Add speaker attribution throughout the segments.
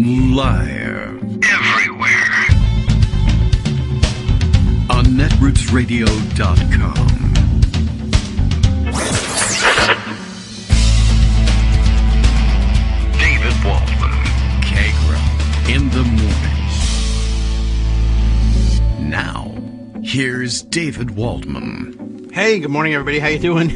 Speaker 1: Live. Everywhere. On netrootsradio.com. David Waldman. Kagro. In the morning. Now, here's David Waldman.
Speaker 2: Hey, good morning, everybody. How you doing?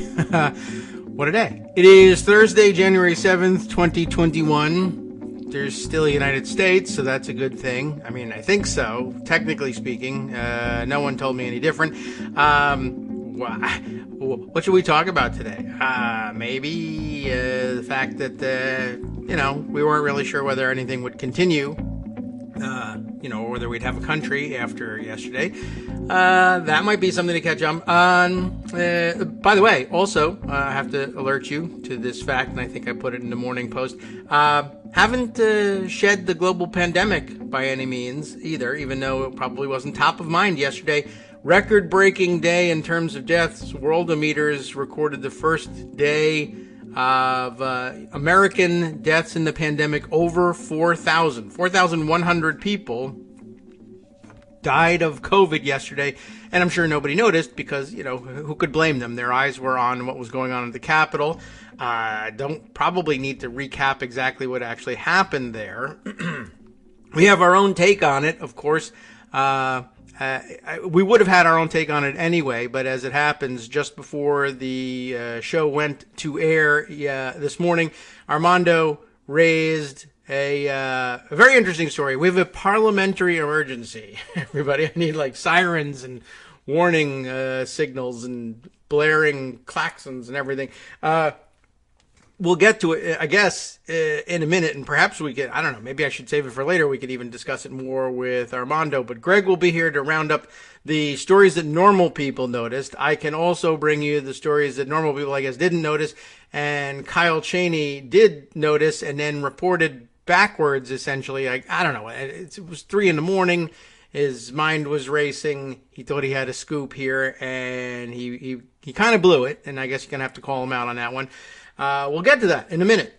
Speaker 2: What a day. It is Thursday, January 7th, 2021. There's still a United States, so that's a good thing. I mean, I think so, technically speaking. No one told me any different. What should we talk about today? Maybe the fact that, we weren't really sure whether anything would continue. Or whether we'd have a country after yesterday. That might be something to catch up on. By the way, also, I have to alert you to this fact, and I think I put it in the morning post. Haven't shed the global pandemic by any means either, even though it probably wasn't top of mind yesterday. Record-breaking day in terms of deaths. Worldometers recorded the first day of American deaths in the pandemic over 4,000. 4,100 people died of COVID yesterday, and I'm sure nobody noticed because, who could blame them? Their eyes were on what was going on at the Capitol. Don't probably need to recap exactly what actually happened there. We have our own take on it, of course. We would have had our own take on it anyway, but as it happens, just before the show went to air this morning, Armando raised a very interesting story. We have a parliamentary emergency, everybody. I need sirens and warning signals and blaring klaxons and everything. We'll get to it, I guess, in a minute, and perhaps we could, I don't know, maybe I should save it for later. We could even discuss it more with Armando, but Greg will be here to round up the stories that normal people noticed. I can also bring you the stories that normal people, I guess, didn't notice, and Kyle Cheney did notice and then reported backwards, essentially. I don't know, it was 3 a.m. His mind was racing. He thought he had a scoop here, and he kind of blew it, and I guess you're going to have to call him out on that one. We'll get to that in a minute.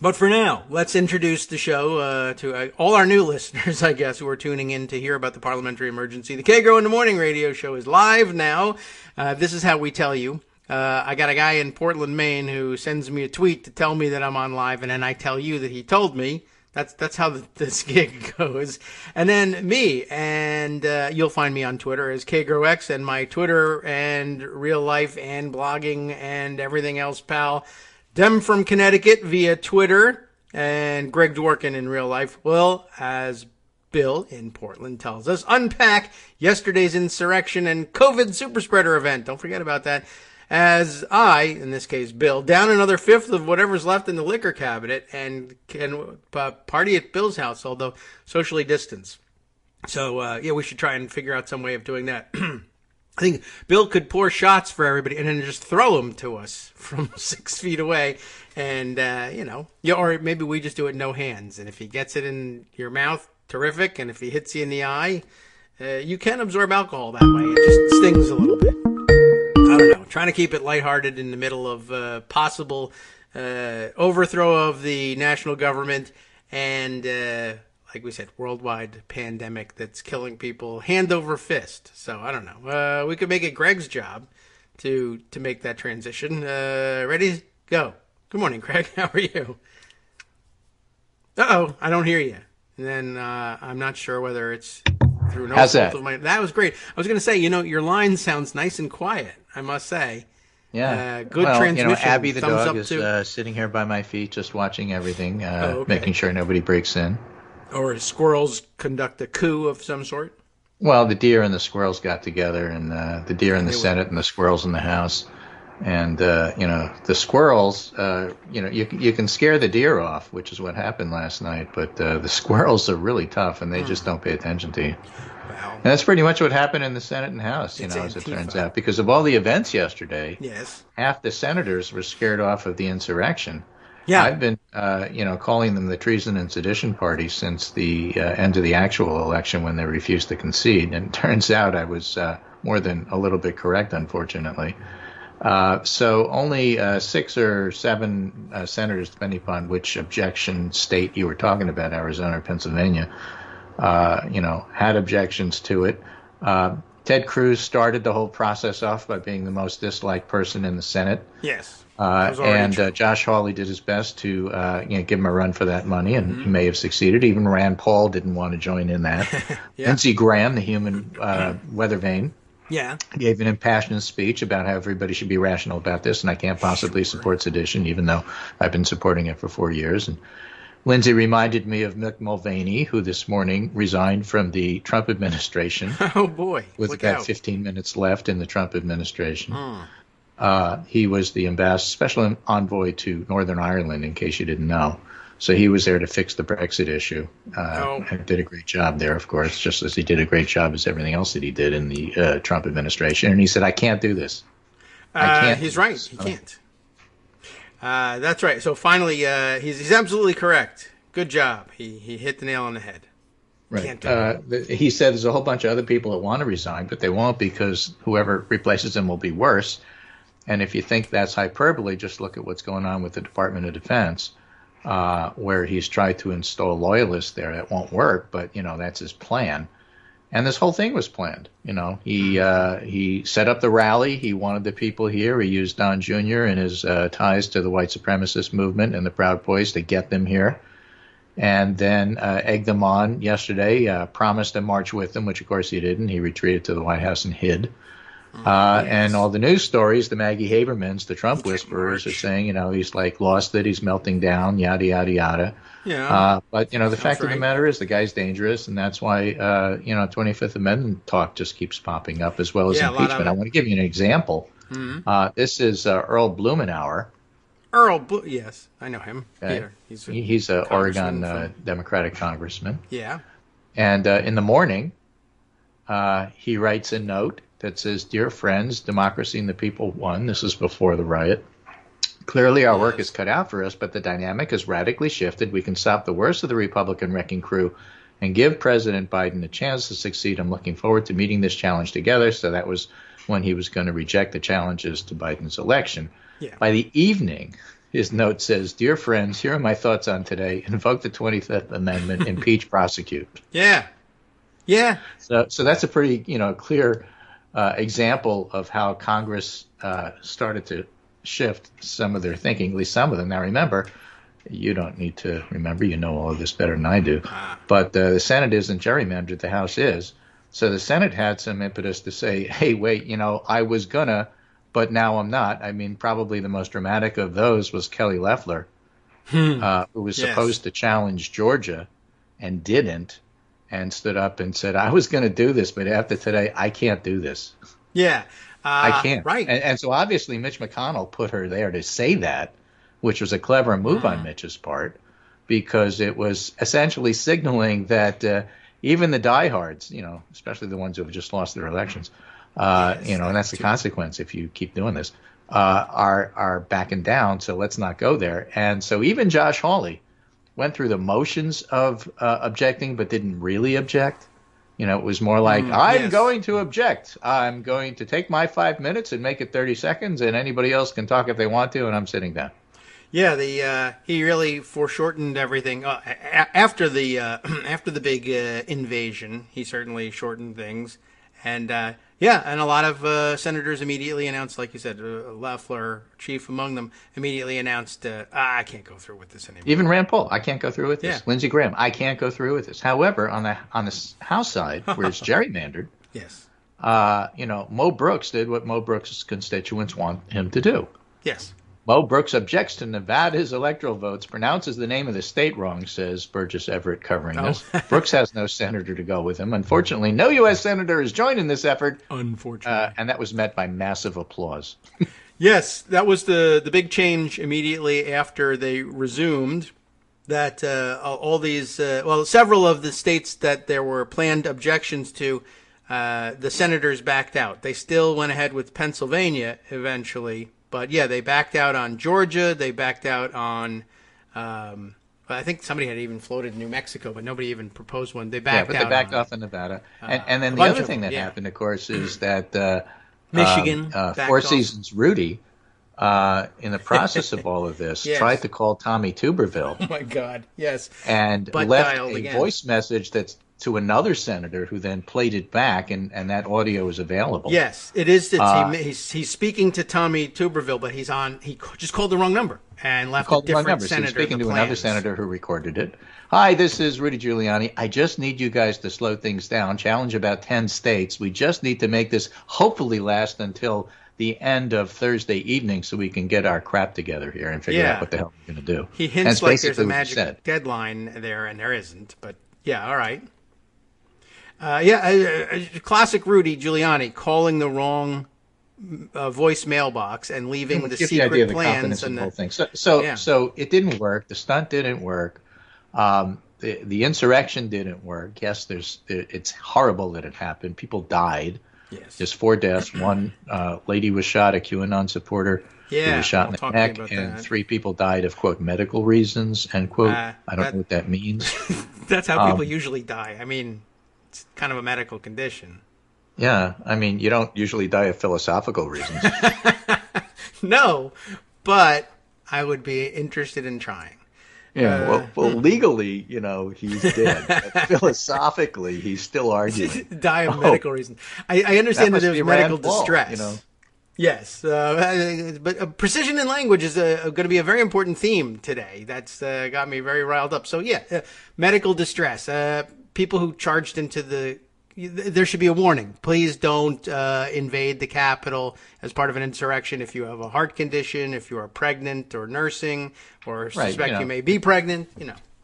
Speaker 2: But for now, let's introduce the show to all our new listeners, I guess, who are tuning in to hear about the parliamentary emergency. The Kagro in the Morning radio show is live now. This is how we tell you. I got a guy in Portland, Maine, who sends me a tweet to tell me that I'm on live, and then I tell you that he told me. That's how this gig goes. And then me, and you'll find me on Twitter as KagroX, and my Twitter and real life and blogging and everything else, pal. Dem from Connecticut via Twitter, and Greg Dworkin in real life. Well, as Bill in Portland tells us, unpack yesterday's insurrection and COVID superspreader event. Don't forget about that. As I, in this case Bill, down another fifth of whatever's left in the liquor cabinet and can party at Bill's house, although socially distanced. So, we should try and figure out some way of doing that. I think Bill could pour shots for everybody and then just throw them to us from 6 feet away. And, or maybe we just do it no hands. And if he gets it in your mouth, terrific. And if he hits you in the eye, you can absorb alcohol that way. It just stings a little bit. I don't know, trying to keep it lighthearted in the middle of possible overthrow of the national government and, like we said, worldwide pandemic that's killing people hand over fist. So, I don't know. We could make it Greg's job to make that transition. Ready? Go. Good morning, Greg. How are you? Uh-oh, I don't hear you. And then I'm not sure whether it's through no
Speaker 3: How's
Speaker 2: fault
Speaker 3: that?
Speaker 2: of mine. That was great. I was going to say, your line sounds nice and quiet, I must say.
Speaker 3: Yeah.
Speaker 2: Good transmission.
Speaker 3: Abby the
Speaker 2: Thumbs
Speaker 3: dog
Speaker 2: up
Speaker 3: is sitting here by my feet just watching everything,
Speaker 2: okay.
Speaker 3: making sure nobody breaks in.
Speaker 2: Or squirrels conduct a coup of some sort?
Speaker 3: Well, the deer and the squirrels got together, and the deer in the Senate and the squirrels in the House. And, the squirrels, you can scare the deer off, which is what happened last night. But the squirrels are really tough, and they just don't pay attention to you.
Speaker 2: Wow.
Speaker 3: And that's pretty much what happened in the Senate and House, as
Speaker 2: Antifa.
Speaker 3: it turns out. Because of all the events yesterday,
Speaker 2: Yes.
Speaker 3: half the senators were scared off of the insurrection.
Speaker 2: Yeah.
Speaker 3: I've been, calling them the treason and sedition party since the end of the actual election when they refused to concede. And it turns out I was more than a little bit correct, unfortunately. So only 6 or 7 senators, depending upon which objection state you were talking about, Arizona or Pennsylvania, had objections to it. Ted Cruz started the whole process off by being the most disliked person in the Senate.
Speaker 2: Yes.
Speaker 3: Josh Hawley did his best to give him a run for that money, and he may have succeeded. Even Rand Paul didn't want to join in that.
Speaker 2: Yeah.
Speaker 3: Lindsey Graham, the human weather vane, gave an impassioned speech about how everybody should be rational about this, and I can't possibly support sedition, even though I've been supporting it for 4 years. And Lindsey reminded me of Mick Mulvaney, who this morning resigned from the Trump administration.
Speaker 2: Oh, boy.
Speaker 3: With about 15 minutes left in the Trump administration. He was the special envoy to Northern Ireland, in case you didn't know. So he was there to fix the Brexit issue and did a great job there, of course, just as he did a great job as everything else that he did in the Trump administration. And he said, I can't do this. I can't.
Speaker 2: He's right. He can't. That's right. So finally, he's absolutely correct. Good job. He hit the nail on the head.
Speaker 3: Right. He said there's a whole bunch of other people that want to resign, but they won't because whoever replaces him will be worse. And if you think that's hyperbole, just look at what's going on with the Department of Defense, where he's tried to install loyalists there. That won't work, but, that's his plan. And this whole thing was planned. He set up the rally. He wanted the people here. He used Don Jr. and his ties to the white supremacist movement and the Proud Boys to get them here. And then egged them on yesterday, promised to march with them, which, of course, he didn't. He retreated to the White House and hid. And all the news stories, the Maggie Habermans, the Trump whisperers, are saying, he's lost it, he's melting down, yada, yada, yada.
Speaker 2: Yeah.
Speaker 3: But, the fact of the matter is the guy's dangerous, and that's why, 25th Amendment talk just keeps popping up, as well as impeachment. I want to give you an example.
Speaker 2: Mm-hmm.
Speaker 3: This is Earl Blumenauer.
Speaker 2: Yes, I know him.
Speaker 3: Okay.
Speaker 2: Yeah,
Speaker 3: he's an Oregon Democratic congressman.
Speaker 2: Yeah.
Speaker 3: And in the morning, he writes a note that says, Dear friends, democracy and the people won. This is before the riot. Clearly our work is cut out for us, but the dynamic has radically shifted. We can stop the worst of the Republican wrecking crew and give President Biden a chance to succeed. I'm looking forward to meeting this challenge together. So that was when he was going to reject the challenges to Biden's election.
Speaker 2: Yeah.
Speaker 3: By the evening, his note says, Dear friends, here are my thoughts on today. Invoke the 25th Amendment, impeach, prosecute.
Speaker 2: Yeah. Yeah.
Speaker 3: So that's a pretty, clear example of how Congress started to shift some of their thinking, at least some of them. Now, remember, you don't need to remember. You know all of this better than I do. But the Senate isn't gerrymandered. The House is. So the Senate had some impetus to say, hey, wait, I was going to, but now I'm not. I mean, probably the most dramatic of those was Kelly Loeffler, who was supposed to challenge Georgia and didn't, and stood up and said, I was going to do this, but after today, I can't do this.
Speaker 2: Yeah.
Speaker 3: I can't.
Speaker 2: Right.
Speaker 3: And so obviously Mitch McConnell put her there to say that, which was a clever move on Mitch's part, because it was essentially signaling that even the diehards, especially the ones who have just lost their elections, and that's the consequence if you keep doing this, are backing down. So let's not go there. And so even Josh Hawley went through the motions of objecting, but didn't really object. It was more like, I'm going to object. I'm going to take my 5 minutes and make it 30 seconds, and anybody else can talk if they want to, and I'm sitting down.
Speaker 2: Yeah, he really foreshortened everything. After the big invasion, he certainly shortened things. And and a lot of senators immediately announced, like you said, Loeffler, chief among them, immediately announced, I can't go through with this anymore.
Speaker 3: Even Rand Paul, I can't go through with this.
Speaker 2: Yeah.
Speaker 3: Lindsey Graham, I can't go through with this. However, on the House side, where it's gerrymandered,
Speaker 2: yes,
Speaker 3: Mo Brooks did what Mo Brooks' constituents want him to do.
Speaker 2: Yes.
Speaker 3: Mo Brooks objects to Nevada's electoral votes, pronounces the name of the state wrong, says Burgess Everett covering this. Brooks has no senator to go with him. Unfortunately, no U.S. senator has joined in this effort.
Speaker 2: Unfortunately.
Speaker 3: And that was met by massive applause.
Speaker 2: Yes, that was the big change immediately after they resumed. That all these, several of the states that there were planned objections to, the senators backed out. They still went ahead with Pennsylvania eventually. But, they backed out on Georgia. They backed out on, I think somebody had even floated New Mexico, but nobody even proposed one. They backed out.
Speaker 3: They backed off in Nevada. And then the other thing that happened, of course, is that
Speaker 2: Michigan,
Speaker 3: Four Seasons Rudy, in the process of all of this,
Speaker 2: Yes.
Speaker 3: tried to call Tommy Tuberville.
Speaker 2: Oh my God! Yes,
Speaker 3: and
Speaker 2: But
Speaker 3: left
Speaker 2: dialed
Speaker 3: a
Speaker 2: again.
Speaker 3: voice message that's to another senator who then played it back, and that audio is available.
Speaker 2: Yes, it is. He's speaking to Tommy Tuberville, but he just called the wrong number and left a different senator.
Speaker 3: He was speaking
Speaker 2: the
Speaker 3: to
Speaker 2: plans.
Speaker 3: another senator who recorded it. Hi, this is Rudy Giuliani. I just need you guys to slow things down. Challenge about 10 states. We just need to make this hopefully last until the end of Thursday evening so we can get our crap together here and figure out what the hell we're going to do.
Speaker 2: He hints like there's a
Speaker 3: basically what he said.
Speaker 2: magic deadline there, and there isn't. But yeah, all right. Classic Rudy Giuliani calling the wrong voicemail box and leaving the secret plans and
Speaker 3: the whole thing. So it didn't work. The stunt didn't work. The insurrection didn't work. Yes, it's horrible that it happened. People died.
Speaker 2: Yes.
Speaker 3: There's 4 deaths. One lady was shot, a QAnon supporter. Who was shot in the neck, and 3 people died of, quote, medical reasons, end quote. I don't know what that means.
Speaker 2: That's how people usually die. I mean, it's kind of a medical condition.
Speaker 3: Yeah, I mean, you don't usually die of philosophical reasons.
Speaker 2: No, but I would be interested in trying.
Speaker 3: Yeah, well, legally, he's dead. But philosophically, he's still arguing.
Speaker 2: Die of medical reasons. I understand that there's medical distress. Yes, but precision in language is going to be a very important theme today. That's got me very riled up. So yeah, medical distress. People who charged into there should be a warning. Please don't invade the Capitol as part of an insurrection if you have a heart condition, if you are pregnant or nursing, or suspect you may be pregnant.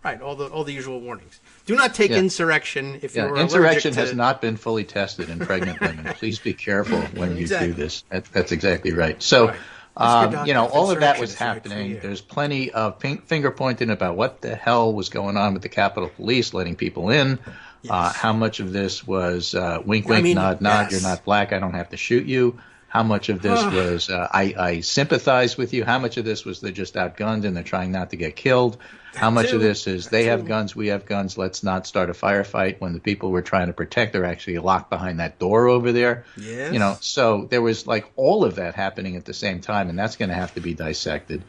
Speaker 2: All the usual warnings. Do not take insurrection if you're allergic to...
Speaker 3: Insurrection has not been fully tested in pregnant women. Please be careful when you do this. That's exactly right. So, all of that was happening. There's plenty of finger pointing about what the hell was going on with the Capitol Police letting people in. Yes. How much of this was wink, wink, nod, nod, you're not black, I don't have to shoot you. How much of this was I sympathize with you. How much of this was they're just outgunned and they're trying not to get killed. How much of this is they have guns, we have guns, let's not start a firefight when the people we're trying to protect are actually locked behind that door over there.
Speaker 2: Yes.
Speaker 3: So there was like all of that happening at the same time, and that's going to have to be dissected.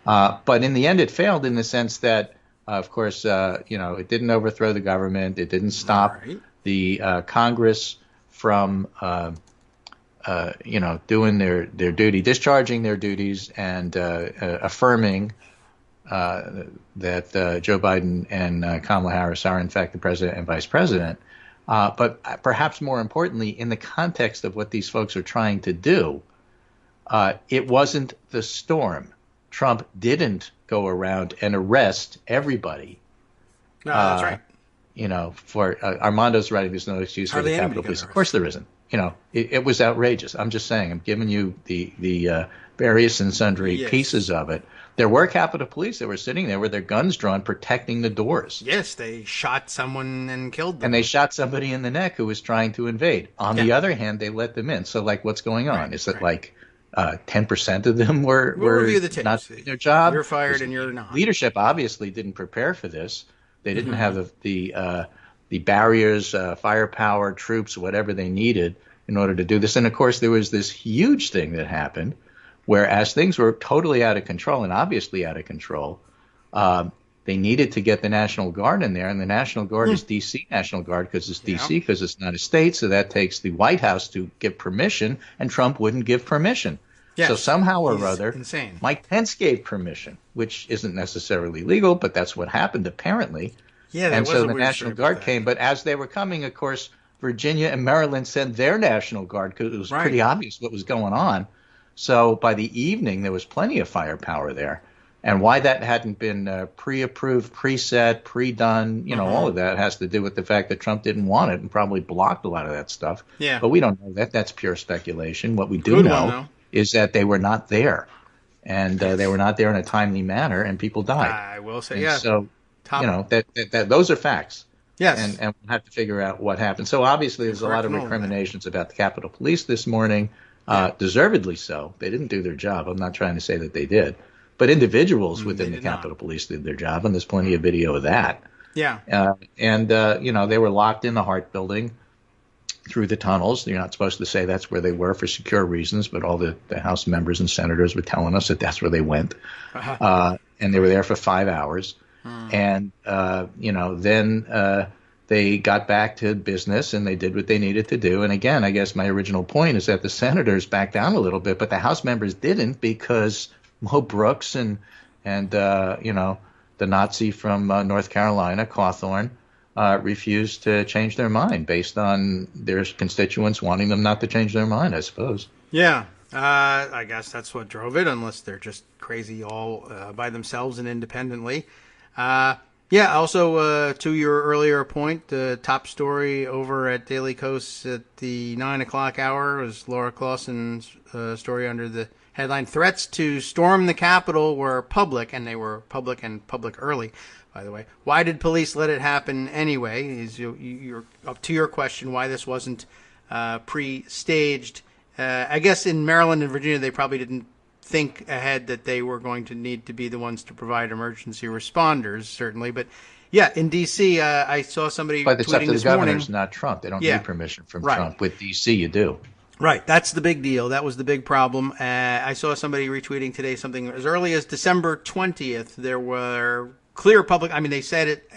Speaker 3: But in the end, it failed in the sense that, of course, it didn't overthrow the government. It didn't stop the Congress from, doing their duty, discharging their duties and affirming that Joe Biden and Kamala Harris are, in fact, the president and vice president. But perhaps more importantly, in the context of what these folks are trying to do, it wasn't the storm. Trump didn't go around and arrest everybody.
Speaker 2: No, that's right.
Speaker 3: For Armando's writing, there's no excuse for the Capitol Police. Of course there isn't. It was outrageous. I'm just saying. I'm giving you the various and sundry pieces of it. There were Capitol Police that were sitting there with their guns drawn, protecting the doors.
Speaker 2: Yes, they shot someone and killed them.
Speaker 3: And they shot somebody in the neck who was trying to invade. On the other hand, they let them in. So, what's going on? Is it 10% of them were not doing their job?
Speaker 2: You're fired and you're not.
Speaker 3: Leadership obviously didn't prepare for this. They didn't have the barriers, firepower, troops, whatever they needed in order to do this. And, of course, there was this huge thing that happened where as things were totally out of control and obviously out of control, they needed to get the National Guard in there. And the National Guard is D.C. National Guard because it's D.C. because it's not a state. So that takes the White House to give permission, and Trump wouldn't give permission. Yes. So somehow or other, Mike Pence gave permission, which isn't necessarily legal, but that's what happened apparently.
Speaker 2: Yeah,
Speaker 3: and so the National Guard came. But as they were coming, of course, Virginia and Maryland sent their National Guard because it was pretty obvious what was going on. So by the evening, there was plenty of firepower there. And why that hadn't been pre-approved, preset, pre-done, all of that has to do with the fact that Trump didn't want it and probably blocked a lot of that stuff.
Speaker 2: Yeah.
Speaker 3: But we don't know that. That's pure speculation. What we do know is that they were not there. And they were not there in a timely manner, and people died.
Speaker 2: I will say,
Speaker 3: So, that those are facts.
Speaker 2: Yes.
Speaker 3: And we'll have to figure out what happened. So obviously there's a lot of recriminations about the Capitol Police this morning. Deservedly so. They didn't do their job. I'm not trying to say that they did. But individuals within the Capitol Police did their job, and there's plenty of video of that.
Speaker 2: Yeah.
Speaker 3: They were locked in the Hart Building through the tunnels. You're not supposed to say that's where they were for secure reasons, but all the House members and senators were telling us that that's where they went. And they were there for 5 hours. And, then they got back to business and they did what they needed to do. And again, I guess my original point is that the senators backed down a little bit, but the House members didn't, because Mo Brooks and the Nazi from North Carolina, Cawthorn, refused to change their mind based on their constituents wanting them not to change their mind, I suppose.
Speaker 2: Yeah, I guess that's what drove it, unless they're just crazy all by themselves and independently. Also, to your earlier point, the top story over at Daily Kos at the 9 o'clock hour was Laura Clausen's story under the headline, "Threats to storm the Capitol were public," and they were public and public early, by the way. Why did police let it happen anyway? You're up to your question why this wasn't pre-staged. I guess in Maryland and Virginia, they probably didn't think ahead that they were going to need to be the ones to provide emergency responders, certainly. But yeah, in D.C., I saw somebody
Speaker 3: but it's up
Speaker 2: tweeting
Speaker 3: to the
Speaker 2: this morning.
Speaker 3: governors, not Trump. They don't need permission from Trump. With D.C., you do.
Speaker 2: Right. That's the big deal. That was the big problem. I saw somebody retweeting today something as early as December 20th. There were clear public. I mean, they said it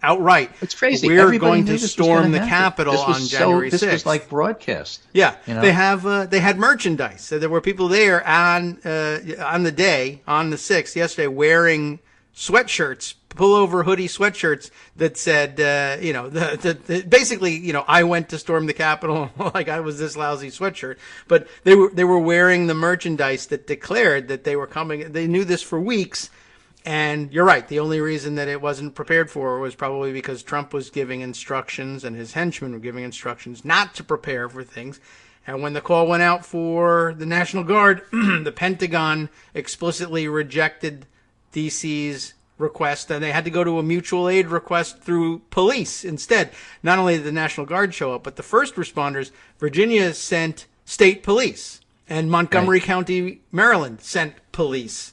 Speaker 2: outright.
Speaker 3: It's crazy.
Speaker 2: We're going to storm the Capitol on January 6th.
Speaker 3: This was like broadcast.
Speaker 2: Yeah. They had merchandise. So there were people there on the day, on the 6th, yesterday, wearing sweatshirts, pullover hoodie sweatshirts that said, basically, I went to storm the Capitol like I was this lousy sweatshirt. But they were wearing the merchandise that declared that they were coming. They knew this for weeks. And you're right. The only reason that it wasn't prepared for was probably because Trump was giving instructions and his henchmen were giving instructions not to prepare for things. And when the call went out for the National Guard, the Pentagon explicitly rejected DC's request, and they had to go to a mutual aid request through police instead. Not only did the National Guard show up, but the first responders, Virginia sent state police, and Montgomery County, Maryland sent police.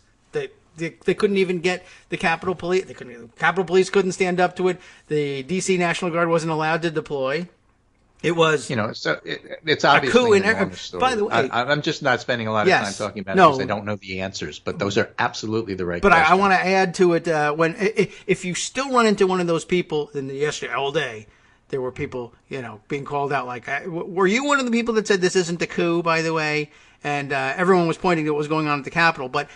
Speaker 2: They couldn't even get the Capitol Police. Capitol Police couldn't stand up to it. The D.C. National Guard wasn't allowed to deploy. It was,
Speaker 3: it's obviously an enormous story.
Speaker 2: By the way,
Speaker 3: I'm just not spending a lot of time talking about it because I don't know the answers. But those are absolutely the right questions.
Speaker 2: But I want to add to it if you still run into one of those people, yesterday all day, there were people being called out like, were you one of the people that said this isn't a coup? By the way, and everyone was pointing to what was going on at the Capitol, but.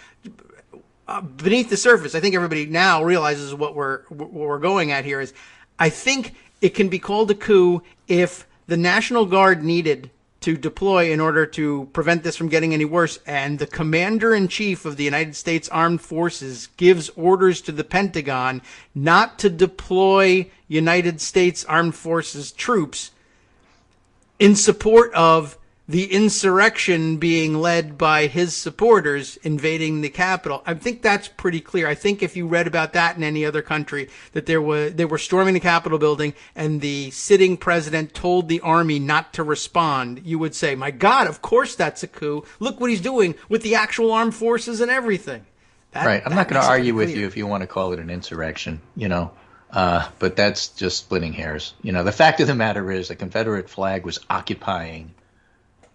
Speaker 2: Beneath the surface, I think everybody now realizes what we're going at here is, I think it can be called a coup if the National Guard needed to deploy in order to prevent this from getting any worse, and the Commander-in-Chief of the United States Armed Forces gives orders to the Pentagon not to deploy United States Armed Forces troops in support of the insurrection being led by his supporters invading the Capitol. I think that's pretty clear. I think if you read about that in any other country, that they were storming the Capitol building and the sitting president told the army not to respond, you would say, my God, of course that's a coup. Look what he's doing with the actual armed forces and everything.
Speaker 3: Right. I'm not going to argue with you if you want to call it an insurrection, but that's just splitting hairs. The fact of the matter is the Confederate flag was occupying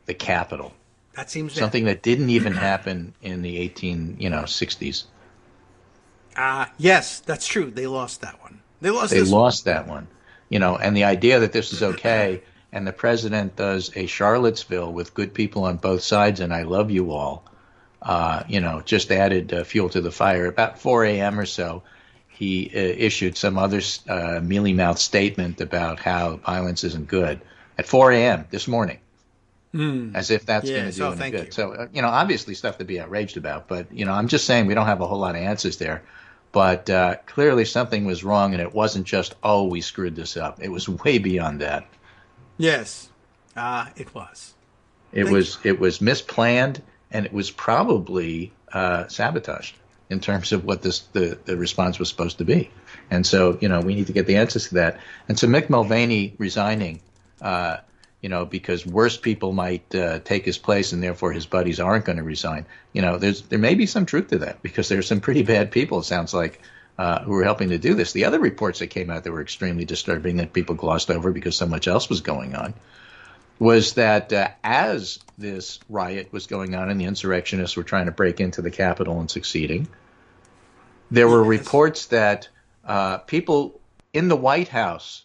Speaker 3: the Capitol.
Speaker 2: That seems
Speaker 3: something that didn't even happen in the 60s.
Speaker 2: Yes, that's true. They lost that one. They lost
Speaker 3: that one. And the idea that this is okay, and the president does a Charlottesville with good people on both sides, and I love you all, just added fuel to the fire. About 4 a.m. or so, he issued some other mealy-mouthed statement about how violence isn't good. At 4 a.m. this morning. As if that's going to do any good. So, obviously stuff to be outraged about. But, I'm just saying we don't have a whole lot of answers there. But clearly something was wrong, and it wasn't just, we screwed this up. It was way beyond that.
Speaker 2: Yes, it was.
Speaker 3: It was misplanned, and it was probably sabotaged in terms of what the response was supposed to be. And so, we need to get the answers to that. And so Mick Mulvaney resigning because worse people might take his place and therefore his buddies aren't going to resign. There may be some truth to that because there's some pretty bad people, it sounds like, who were helping to do this. The other reports that came out that were extremely disturbing that people glossed over because so much else was going on was that as this riot was going on and the insurrectionists were trying to break into the Capitol and succeeding, there were reports that people in the White House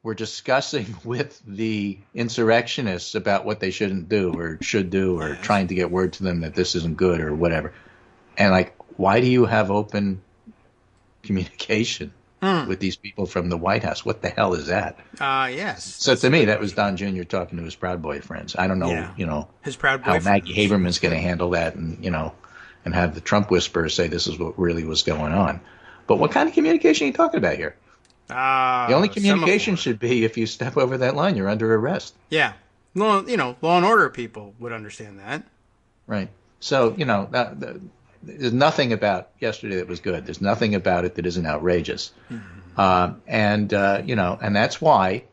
Speaker 3: were discussing with the insurrectionists about what they shouldn't do or should do, or trying to get word to them that this isn't good or whatever. And like, why do you have open communication with these people from the White House? What the hell is that?
Speaker 2: Yes.
Speaker 3: So to me, that was Don Jr. talking to his Proud Boy friends. I don't know,
Speaker 2: his Proud Boy
Speaker 3: how Maggie Haberman's going to handle that, and and have the Trump whisperers say this is what really was going on. But what kind of communication are you talking about here? The only communication should be if you step over that line, you're under arrest.
Speaker 2: Yeah. Well, law and order people would understand that.
Speaker 3: Right. So, there's nothing about yesterday that was good. There's nothing about it that isn't outrageous. Mm-hmm. And that's why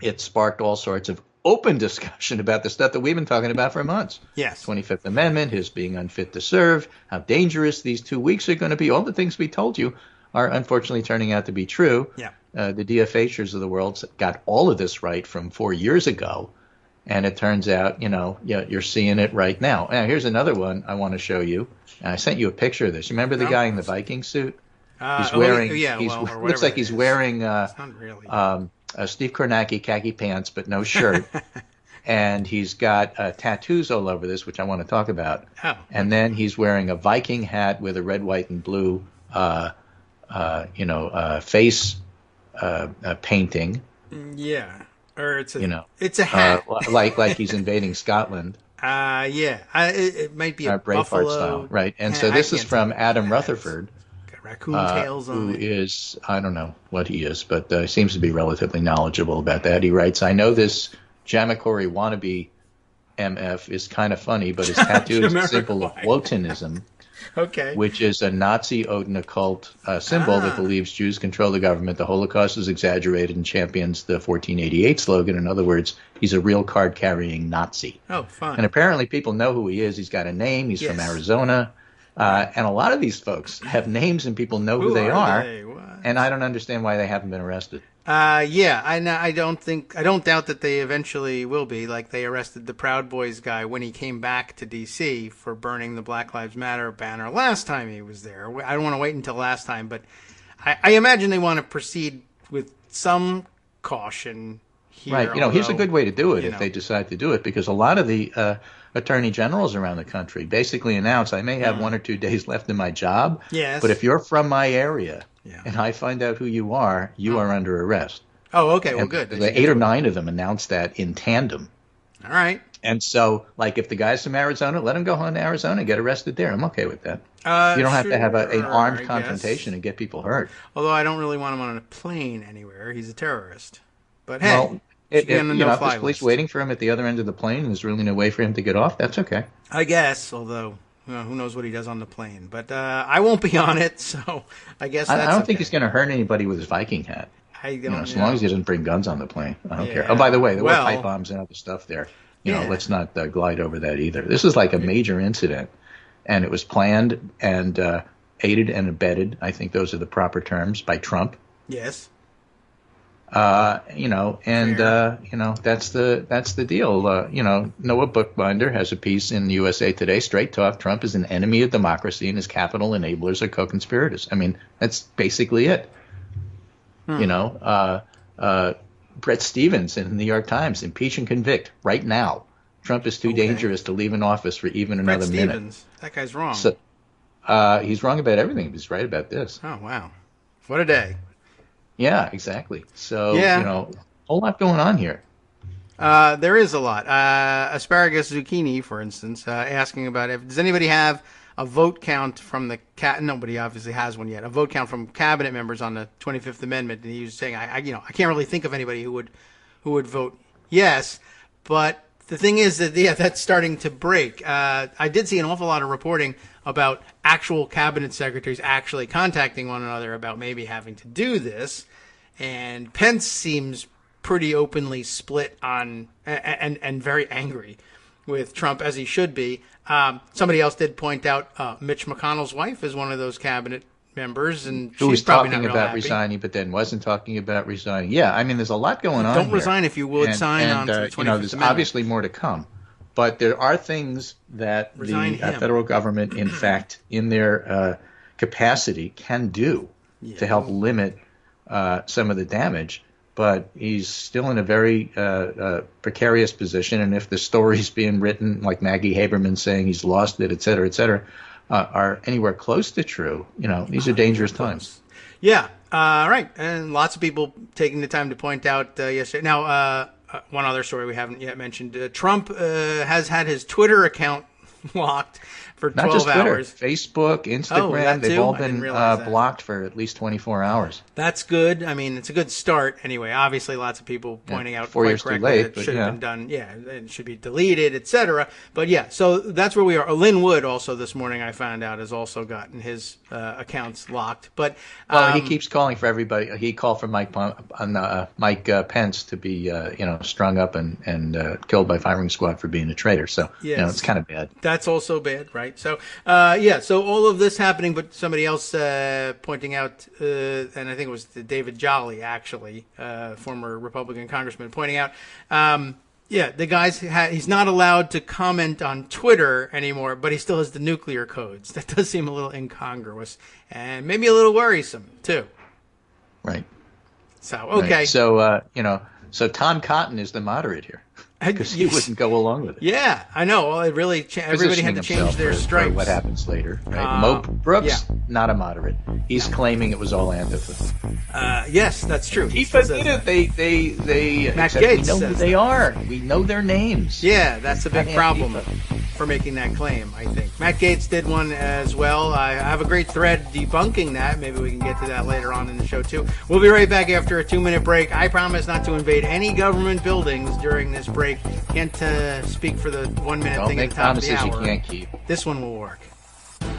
Speaker 3: it sparked all sorts of open discussion about the stuff that we've been talking about for months.
Speaker 2: Yes.
Speaker 3: 25th Amendment, his being unfit to serve, how dangerous these 2 weeks are going to be. All the things we told you are unfortunately turning out to be true.
Speaker 2: Yeah.
Speaker 3: The DFHers of the world got all of this right from 4 years ago. And it turns out, you're seeing it right now. Now, here's another one I want to show you. And I sent you a picture of this. You remember the guy in the Viking suit? He's wearing, looks like he's wearing Steve Kornacki khaki pants, but no shirt. And he's got tattoos all over this, which I want to talk about. Oh. And then he's wearing a Viking hat with a red, white, and blue, face painting.
Speaker 2: Yeah. Or it's a hat.
Speaker 3: like he's invading Scotland.
Speaker 2: It might be a
Speaker 3: Braveheart
Speaker 2: buffalo
Speaker 3: style, right? And so this is from Adam Rutherford,
Speaker 2: got raccoon tails on
Speaker 3: who
Speaker 2: it.
Speaker 3: is, I don't know what he is, but seems to be relatively knowledgeable about that. He writes, "I know this Jamacori wannabe MF is kind of funny, but his tattoo is a symbol of Wotanism."
Speaker 2: Okay.
Speaker 3: Which is a Nazi Odin occult symbol that believes Jews control the government, the Holocaust is exaggerated, and champions the 1488 slogan. In other words, he's a real card-carrying Nazi.
Speaker 2: Oh, fun.
Speaker 3: And apparently people know who he is. He's got a name. He's from Arizona. And a lot of these folks have names and people know who they are. And I don't understand why they haven't been arrested.
Speaker 2: I don't doubt that they eventually will be. Like, they arrested the Proud Boys guy when he came back to D.C. for burning the Black Lives Matter banner last time he was there. I don't want to wait until last time, but I imagine they want to proceed with some caution here.
Speaker 3: Right. Here's a good way to do it if they decide to do it, because a lot of the attorney generals around the country basically announce, I may have 1 or 2 days left in my job, but if you're from my area, and I find out who you are under arrest.
Speaker 2: Oh, okay. Well, good.
Speaker 3: The 8 or 9 of them announced that in tandem.
Speaker 2: All right.
Speaker 3: And so, like, if the guy's from Arizona, let him go home to Arizona and get arrested there. I'm okay with that. You don't have to have an armed confrontation and get people hurt.
Speaker 2: Although I don't really want him on a plane anywhere. He's a terrorist. But hey, if
Speaker 3: there's police waiting for him at the other end of the plane and there's really no way for him to get off, that's okay.
Speaker 2: I guess, although... who knows what he does on the plane. But I won't be on it, so I guess that's
Speaker 3: I don't think he's going to hurt anybody with his Viking hat. As long as he doesn't bring guns on the plane. I don't care. Oh, by the way, there were pipe bombs and other stuff there. Let's not glide over that either. This is like a major incident, and it was planned and aided and abetted. I think those are the proper terms, by Trump.
Speaker 2: Yes.
Speaker 3: That's the deal. Noah Bookbinder has a piece in USA Today, Straight Talk. Trump is an enemy of democracy and his capital enablers are co-conspirators. I mean, that's basically it. Brett Stevens in the New York Times, impeach and convict right now. Trump is too dangerous to leave in office for even another minute.
Speaker 2: Stevens. That guy's wrong.
Speaker 3: So, he's wrong about everything, but he's right about this.
Speaker 2: Oh, wow. What a day.
Speaker 3: Yeah, exactly. So, a whole lot going on here.
Speaker 2: There is a lot. Asparagus Zucchini, for instance, asking about does anybody have a vote count from the nobody obviously has one yet. A vote count from cabinet members on the 25th Amendment, and he was saying, I can't really think of anybody who would vote yes. But the thing is that that's starting to break. I did see an awful lot of reporting about actual cabinet secretaries actually contacting one another about maybe having to do this, and Pence seems pretty openly split on and very angry with Trump, as he should be. Somebody else did point out Mitch McConnell's wife is one of those cabinet members, and
Speaker 3: who
Speaker 2: she's
Speaker 3: was
Speaker 2: probably
Speaker 3: talking
Speaker 2: not real
Speaker 3: about
Speaker 2: happy.
Speaker 3: resigning, but then wasn't talking about resigning. Yeah, I mean, there's a lot going on.
Speaker 2: Don't
Speaker 3: here.
Speaker 2: resign if you would sign on to the 25th
Speaker 3: there's
Speaker 2: Amendment.
Speaker 3: obviously more to come, but there are things that
Speaker 2: Resign
Speaker 3: the
Speaker 2: him.
Speaker 3: federal government, in fact, in their capacity, can do to help limit some of the damage. But he's still in a very precarious position, and if the stories being written, like Maggie Haberman saying he's lost it, et cetera, are anywhere close to true, these are dangerous times.
Speaker 2: Yeah, right. And lots of people taking the time to point out yesterday. Now, one other story we haven't yet mentioned. Trump has had his Twitter account locked for 12
Speaker 3: Not just Twitter,
Speaker 2: hours.
Speaker 3: Facebook, Instagram, they've all been blocked for at least 24 hours.
Speaker 2: That's good. I mean, it's a good start anyway. Obviously, lots of people pointing out
Speaker 3: 4 years
Speaker 2: quite
Speaker 3: too
Speaker 2: correctly
Speaker 3: late,
Speaker 2: that it should
Speaker 3: but
Speaker 2: have been done. Yeah, it should be deleted, etc. But yeah, so that's where we are. Lynn Wood also this morning, I found out, has also gotten his accounts locked. But
Speaker 3: he keeps calling for everybody. He called for Mike Pence to be strung up and killed by firing squad for being a traitor. So it's kind of bad.
Speaker 2: That's also bad, right? So so all of this happening, but somebody else pointing out, and I think it was David Jolly, actually, former Republican congressman, pointing out, the guy's he's not allowed to comment on Twitter anymore, but he still has the nuclear codes. That does seem a little incongruous and maybe a little worrisome too.
Speaker 3: Right.
Speaker 2: So okay.
Speaker 3: Right. So Tom Cotton is the moderate here. Because he wouldn't go along with it.
Speaker 2: Yeah, I know. Well, it really everybody had to change their stripes.
Speaker 3: For what happens later, right? Mo Brooks, not a moderate. He's claiming it was all Antifa.
Speaker 2: Yes, that's true.
Speaker 3: He admitted they
Speaker 2: Matt Gaetz
Speaker 3: we know who they are. We know their names.
Speaker 2: Yeah, that's a big problem for making that claim, I think. Matt Gaetz did one as well. I have a great thread debunking that. Maybe we can get to that later on in the show, too. We'll be right back after a 2-minute break. I promise not to invade any government buildings during this break. Can't speak for the 1 minute thing at the top of the hour.
Speaker 3: You can't keep.
Speaker 2: This one will work.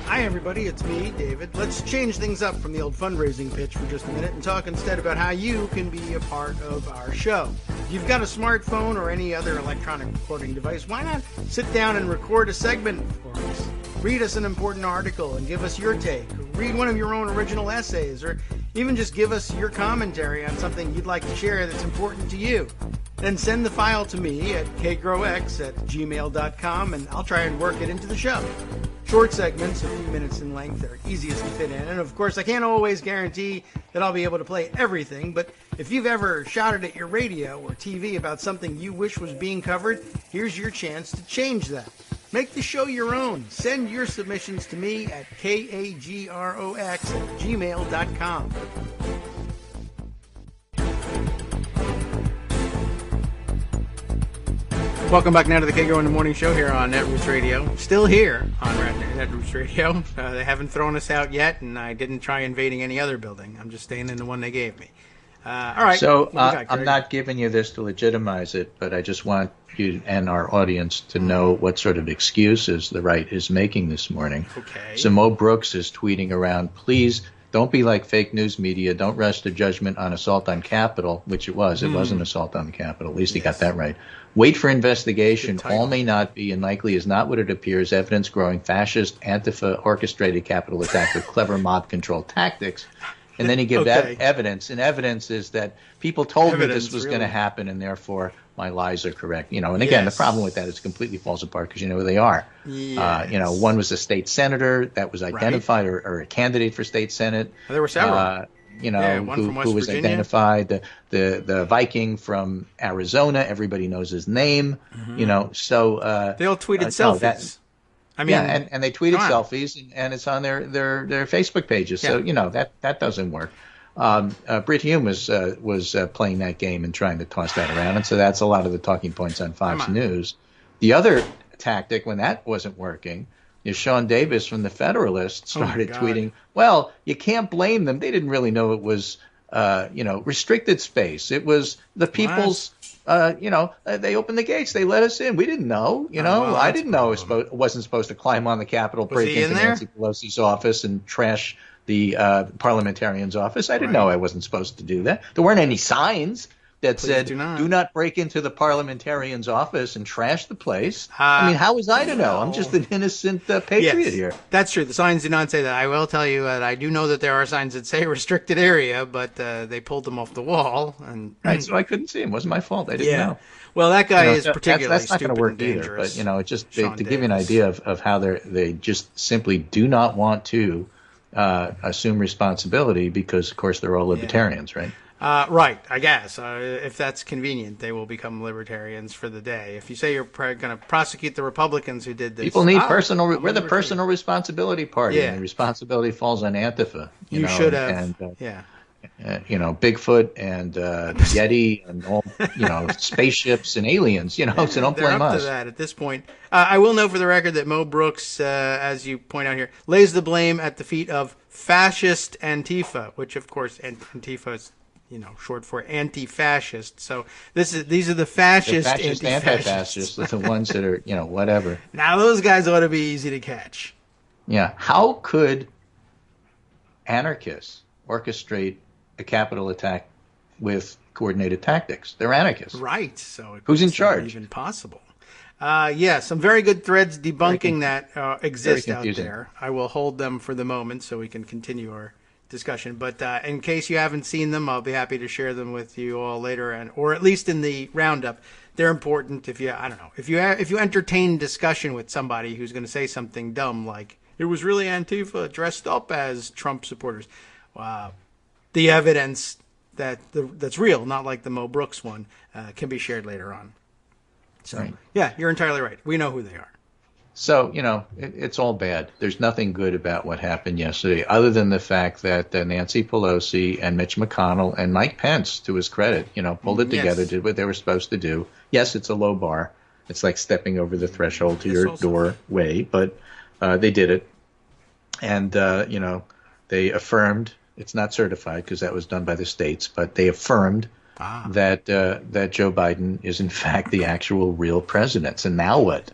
Speaker 2: Hi, everybody. It's me, David. Let's change things up from the old fundraising pitch for just a minute and talk instead about how you can be a part of our show. If you've got a smartphone or any other electronic recording device, why not sit down and record a segment for us? Read us an important article and give us your take. Or read one of your own original essays, or even just give us your commentary on something you'd like to share that's important to you. Then send the file to me at kagrox@gmail.com, and I'll try and work it into the show. Short segments, a few minutes in length, are easiest to fit in. And of course, I can't always guarantee that I'll be able to play everything, but if you've ever shouted at your radio or TV about something you wish was being covered, here's your chance to change that. Make the show your own. Send your submissions to me at kagrox@gmail.com. Welcome back now to the Kagro in the Morning Show here on Netroots Radio. Still here on Netroots Radio. They haven't thrown us out yet, and I didn't try invading any other building. I'm just staying in the one they gave me. All right.
Speaker 3: So I'm not giving you this to legitimize it, but I just want you and our audience to know what sort of excuses the right is making this morning.
Speaker 2: Okay.
Speaker 3: So Mo Brooks is tweeting around, please don't be like fake news media. Don't rush to judgment on assault on Capitol, which it was. It was an assault on the Capitol. At least he got that right. Wait for investigation. All may not be and likely is not what it appears. Evidence growing fascist, Antifa orchestrated Capitol attack with clever mob control tactics. And then he gives evidence. And evidence is that people told me this was going to happen, and therefore my lies are correct. And again, the problem with that is it completely falls apart because you know who they are.
Speaker 2: Yes.
Speaker 3: One was a state senator that was identified, or a candidate for state senate.
Speaker 2: There were several.
Speaker 3: Who was identified. The Viking from Arizona. Everybody knows his name. So
Speaker 2: they all tweeted selfies.
Speaker 3: And they tweeted selfies, and it's on their Facebook pages. Yeah. So that doesn't work. Brit Hume was playing that game and trying to toss that around, and so that's a lot of the talking points on Fox News. The other tactic, when that wasn't working, is Sean Davis from the Federalist started tweeting, well, you can't blame them. They didn't really know it was restricted space. It was the people's. They opened the gates. They let us in. We didn't know. I didn't know I wasn't supposed to climb on the Capitol, break into Nancy Pelosi's office, and trash the parliamentarian's office. I didn't know I wasn't supposed to do that. There weren't any signs. that
Speaker 2: Please
Speaker 3: said,
Speaker 2: do not.
Speaker 3: do not break into the parliamentarian's office and trash the place. I mean, how was I to know? I'm just an innocent patriot here.
Speaker 2: That's true. The signs do not say that. I will tell you that I do know that there are signs that say restricted area, but they pulled them off the wall. And
Speaker 3: Right, so I couldn't see him. It wasn't my fault. I didn't know.
Speaker 2: Well, that guy is
Speaker 3: So
Speaker 2: particularly
Speaker 3: that's not going
Speaker 2: stupid
Speaker 3: to work
Speaker 2: and
Speaker 3: either.
Speaker 2: dangerous.
Speaker 3: But, it's just
Speaker 2: Sean
Speaker 3: to give you an
Speaker 2: Davis.
Speaker 3: idea of how they just simply do not want to assume responsibility because, of course, they're all libertarians, right?
Speaker 2: Right, I guess. If that's convenient, they will become libertarians for the day. If you say you're going to prosecute the Republicans who did this,
Speaker 3: People need
Speaker 2: we're
Speaker 3: the personal responsibility party, and the responsibility falls on Antifa.
Speaker 2: You should have,
Speaker 3: Bigfoot and Yeti and all, spaceships and aliens, so don't blame
Speaker 2: us. They're up to that at this point. I will note for the record that Mo Brooks, as you point out here, lays the blame at the feet of fascist Antifa, which, of course, Antifa is short for anti-fascist. So these are the fascist
Speaker 3: anti-fascists, the ones that are, whatever.
Speaker 2: Now those guys ought to be easy to catch.
Speaker 3: Yeah. How could anarchists orchestrate a Capitol attack with coordinated tactics? They're anarchists.
Speaker 2: Right. So
Speaker 3: who's in charge?
Speaker 2: Even possible. Some very good threads debunking that exist out there. I will hold them for the moment so we can continue our discussion. But in case you haven't seen them, I'll be happy to share them with you all later, or at least in the roundup. They're important. If you entertain discussion with somebody who's going to say something dumb like it was really Antifa dressed up as Trump supporters, the evidence that's real, not like the Mo Brooks one, can be shared later on. So
Speaker 3: right.
Speaker 2: Yeah, you're entirely right. We know who they are.
Speaker 3: So, it's all bad. There's nothing good about what happened yesterday, other than the fact that Nancy Pelosi and Mitch McConnell and Mike Pence, to his credit, pulled it together, did what they were supposed to do. Yes, it's a low bar. It's like stepping over the threshold to your doorway, but they did it. And, they affirmed, it's not certified because that was done by the states, but they affirmed that Joe Biden is, in fact, the actual real president. So now what?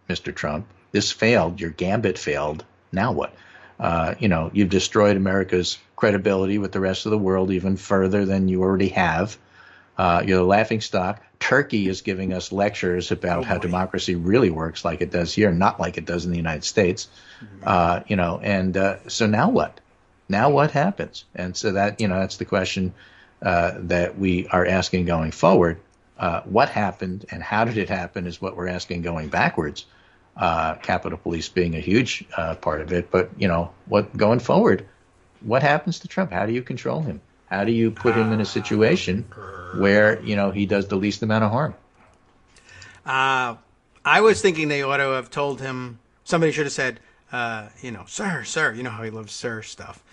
Speaker 3: Mr. Trump, this failed. Your gambit failed. Now what? You've destroyed America's credibility with the rest of the world even further than you already have. You're the laughing stock. Turkey is giving us lectures about how democracy really works like it does here, not like it does in the United States. So now what? Now what happens? And so that's the question that we are asking going forward. What happened and how did it happen is what we're asking going backwards. Capitol Police being a huge part of it. But, what going forward, what happens to Trump? How do you control him? How do you put him in a situation where, he does the least amount of harm?
Speaker 2: I was thinking they ought to have told him, somebody should have said, sir, you know how he loves sir stuff.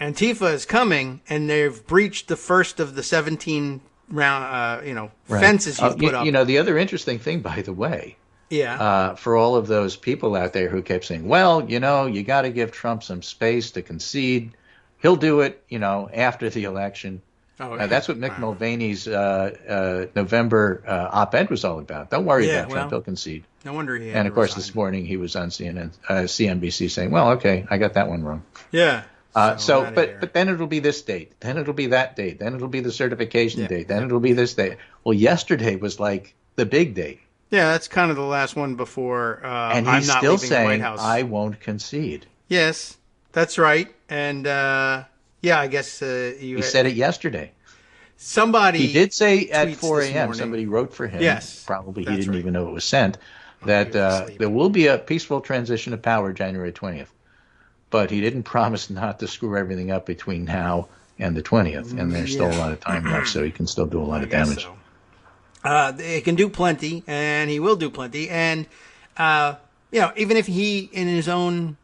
Speaker 2: Antifa is coming and they've breached the first of the 17 fences you've put up.
Speaker 3: The other interesting thing, by the way, for all of those people out there who kept saying, well, you got to give Trump some space to concede. He'll do it, after the election. That's what Mick Mulvaney's November op-ed was all about. Don't worry about Trump. He'll concede.
Speaker 2: No wonder he had
Speaker 3: And, of course, this morning he was on CNBC saying, well, okay, I got that one wrong.
Speaker 2: Yeah.
Speaker 3: But then it'll be this date. Then it'll be that date. Then it'll be the certification date. Then it'll be this date. Well, yesterday was like the big date.
Speaker 2: Yeah, that's kind of the last one before
Speaker 3: and
Speaker 2: I'm
Speaker 3: he's
Speaker 2: not
Speaker 3: still
Speaker 2: leaving
Speaker 3: saying,
Speaker 2: the White House.
Speaker 3: I won't concede.
Speaker 2: Yes, that's right. And, I guess
Speaker 3: he said it yesterday.
Speaker 2: Somebody
Speaker 3: He did say at 4 a.m. Somebody wrote for him.
Speaker 2: Yes.
Speaker 3: Probably he didn't even know it was sent. That there will be a peaceful transition of power January 20th. But he didn't promise not to screw everything up between now and the 20th. And there's still a lot of time left, so he can still do a lot of damage.
Speaker 2: So. He can do plenty, and he will do plenty. And, even if he, in his own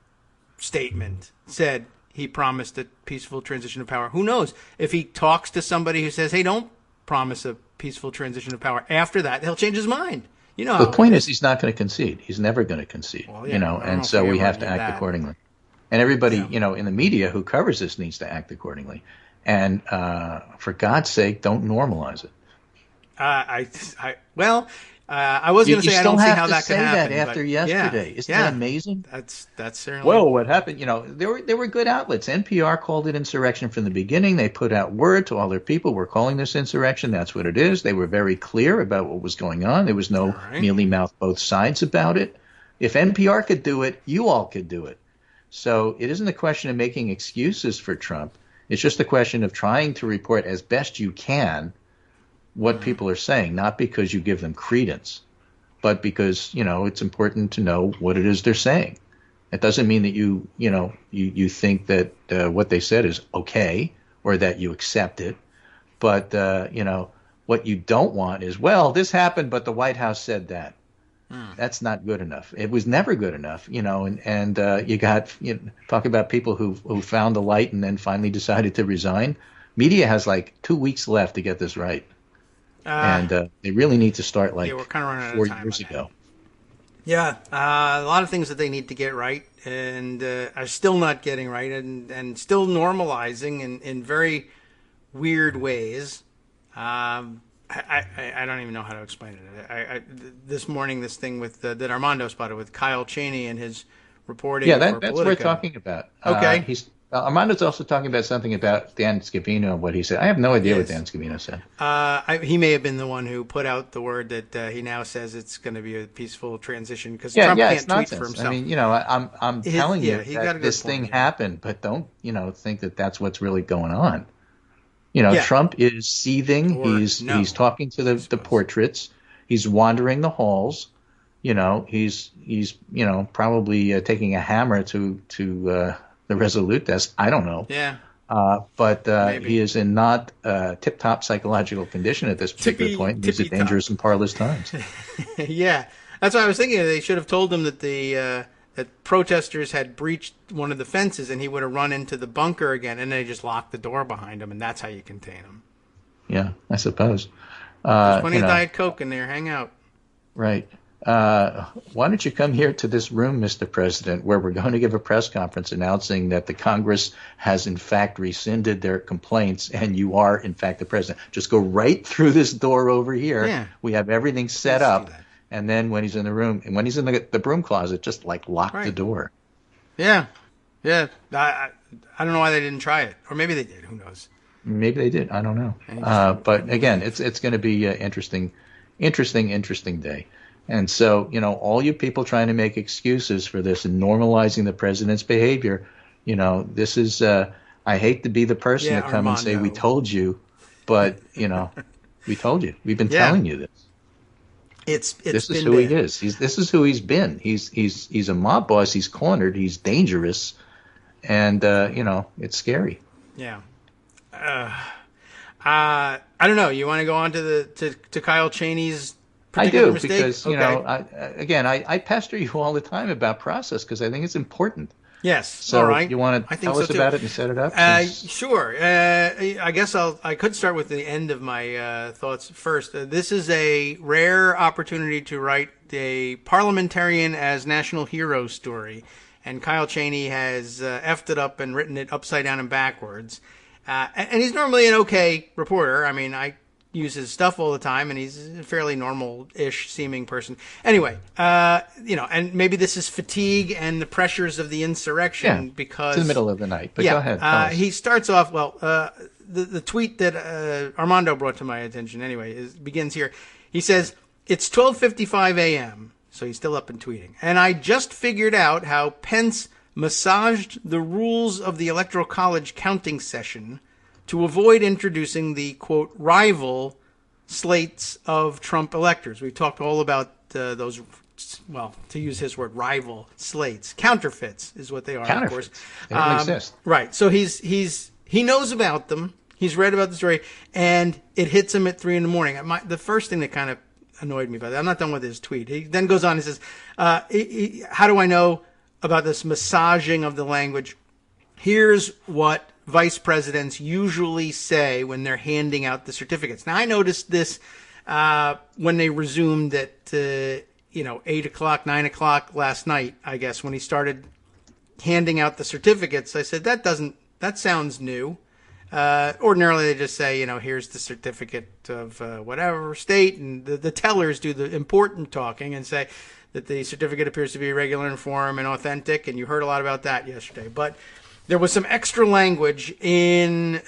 Speaker 2: statement, said he promised a peaceful transition of power, who knows? If he talks to somebody who says, hey, don't promise a peaceful transition of power, after that, he'll change his mind.
Speaker 3: The point is he's not going to concede. He's never going to concede,
Speaker 2: well,
Speaker 3: and so we have to act accordingly. And everybody, in the media who covers this needs to act accordingly. And for God's sake, don't normalize it.
Speaker 2: I was going to say I don't see how that could happen.
Speaker 3: That after yesterday, isn't that amazing?
Speaker 2: That's certainly.
Speaker 3: Well, what happened? There were good outlets. NPR called it insurrection from the beginning. They put out word to all their people. We're calling this insurrection. That's what it is. They were very clear about what was going on. There was no mealy mouth both sides about it. If NPR could do it, you all could do it. So it isn't a question of making excuses for Trump. It's just a question of trying to report as best you can what people are saying, not because you give them credence, but because, it's important to know what it is they're saying. It doesn't mean that you think that what they said is okay or that you accept it. But, what you don't want is, well, this happened, but the White House said that. That's not good enough. It was never good enough, and you got, talk about people who found the light and then finally decided to resign. Media has like 2 weeks left to get this right. And they really need to start like
Speaker 2: we're kind of running out
Speaker 3: 4
Speaker 2: of time
Speaker 3: years ago.
Speaker 2: Yeah, a lot of things that they need to get right and are still not getting right and still normalizing in very weird ways. I don't even know how to explain it. This morning, this thing with that Armando spotted with Kyle Cheney and his reporting.
Speaker 3: Yeah, that's what we're talking about.
Speaker 2: Okay.
Speaker 3: Armando's also talking about something about Dan Scavino and what he said. I have no idea what Dan Scavino said.
Speaker 2: He may have been the one who put out the word that he now says it's going to be a peaceful transition because Trump can't tweet for himself.
Speaker 3: I mean, I'm telling you that this thing happened, but don't think that that's what's really going on. Trump is seething. He's talking to the portraits. He's wandering the halls. He's probably taking a hammer to the Resolute desk. I don't know.
Speaker 2: Yeah.
Speaker 3: But he is in not tip-top psychological condition at this particular point. These are dangerous and parlous times.
Speaker 2: Yeah. That's what I was thinking. They should have told him that that protesters had breached one of the fences and he would have run into the bunker again, and they just locked the door behind him, and that's how you contain him.
Speaker 3: Yeah, I suppose.
Speaker 2: There's plenty of Diet Coke in there. Hang out.
Speaker 3: Right. Why don't you come here to this room, Mr. President, where we're going to give a press conference announcing that the Congress has, in fact, rescinded their complaints and you are, in fact, the president. Just go right through this door over here.
Speaker 2: Yeah.
Speaker 3: We have everything set up. And then when he's in the room, and when he's in the broom closet, just like lock the door.
Speaker 2: Yeah. Yeah. I don't know why they didn't try it. Or maybe they did. Who knows?
Speaker 3: Maybe they did. I don't know. But again, it's going to be an interesting day. And so, all you people trying to make excuses for this and normalizing the president's behavior, this is, I hate to be the person to come and say, we told you, but, we told you. We've been telling you this. This is who he is. This is who he's been. He's a mob boss. He's cornered. He's dangerous. And, it's scary.
Speaker 2: Yeah. I don't know. You want to go on to Kyle Cheney's particular mistake?
Speaker 3: Because, I pester you all the time about process because I think it's important.
Speaker 2: Yes.
Speaker 3: So
Speaker 2: all right.
Speaker 3: You want to tell us about it and set it up?
Speaker 2: Sure. I guess I could start with the end of my thoughts first. This is a rare opportunity to write a parliamentarian as national hero story. And Kyle Cheney has effed it up and written it upside down and backwards. And he's normally an okay reporter. I mean, I use his stuff all the time, and he's a fairly normal-ish seeming person. Anyway, and maybe this is fatigue and the pressures of the insurrection because
Speaker 3: it's in the middle of the night. But go ahead.
Speaker 2: He starts off the tweet that Armando brought to my attention. Anyway, begins here. He says it's 12:55 a.m., so he's still up and tweeting, and I just figured out how Pence massaged the rules of the Electoral College counting session to avoid introducing the, quote, rival slates of Trump electors. We've talked all about those, well, to use his word, rival slates. Counterfeits is what they are, of course.
Speaker 3: They don't exist.
Speaker 2: Right. So he knows about them. He's read about the story, and it hits him at 3 a.m. The first thing that kind of annoyed me about that, I'm not done with his tweet. He then goes on and says, how do I know about this massaging of the language? Here's what vice presidents usually say when they're handing out the certificates. Now, I noticed this when they resumed at 8 o'clock, 9 o'clock last night, I guess, when he started handing out the certificates. I said, that sounds new. Ordinarily, they just say, here's the certificate of whatever state, and the tellers do the important talking and say that the certificate appears to be regular in form and authentic, and you heard a lot about that yesterday. But there was some extra language in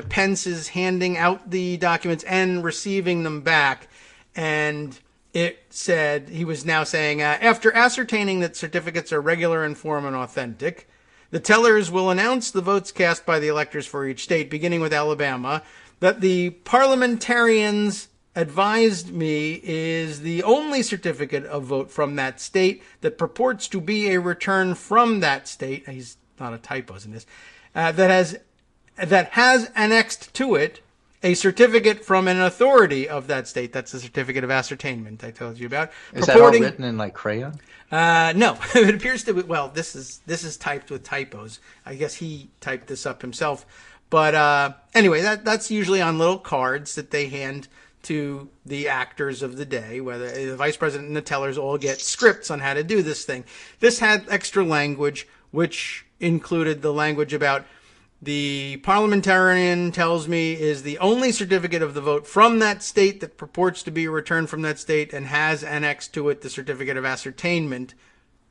Speaker 2: Pence's handing out the documents and receiving them back, and it said, he was now saying, after ascertaining that certificates are regular in form and authentic, the tellers will announce the votes cast by the electors for each state, beginning with Alabama, that the parliamentarians advised me is the only certificate of vote from that state that purports to be a return from that state. He's not a typo in this. That has annexed to it a certificate from an authority of that state. That's the certificate of ascertainment I told you about.
Speaker 3: Is that all written in like crayon?
Speaker 2: No, it appears to be. Well, this is typed with typos. I guess he typed this up himself. But anyway, that's usually on little cards that they hand to the actors of the day, whether the vice president and the tellers all get scripts on how to do this thing. This had extra language, which included the language about the parliamentarian tells me is the only certificate of the vote from that state that purports to be a return from that state and has annexed to it the certificate of ascertainment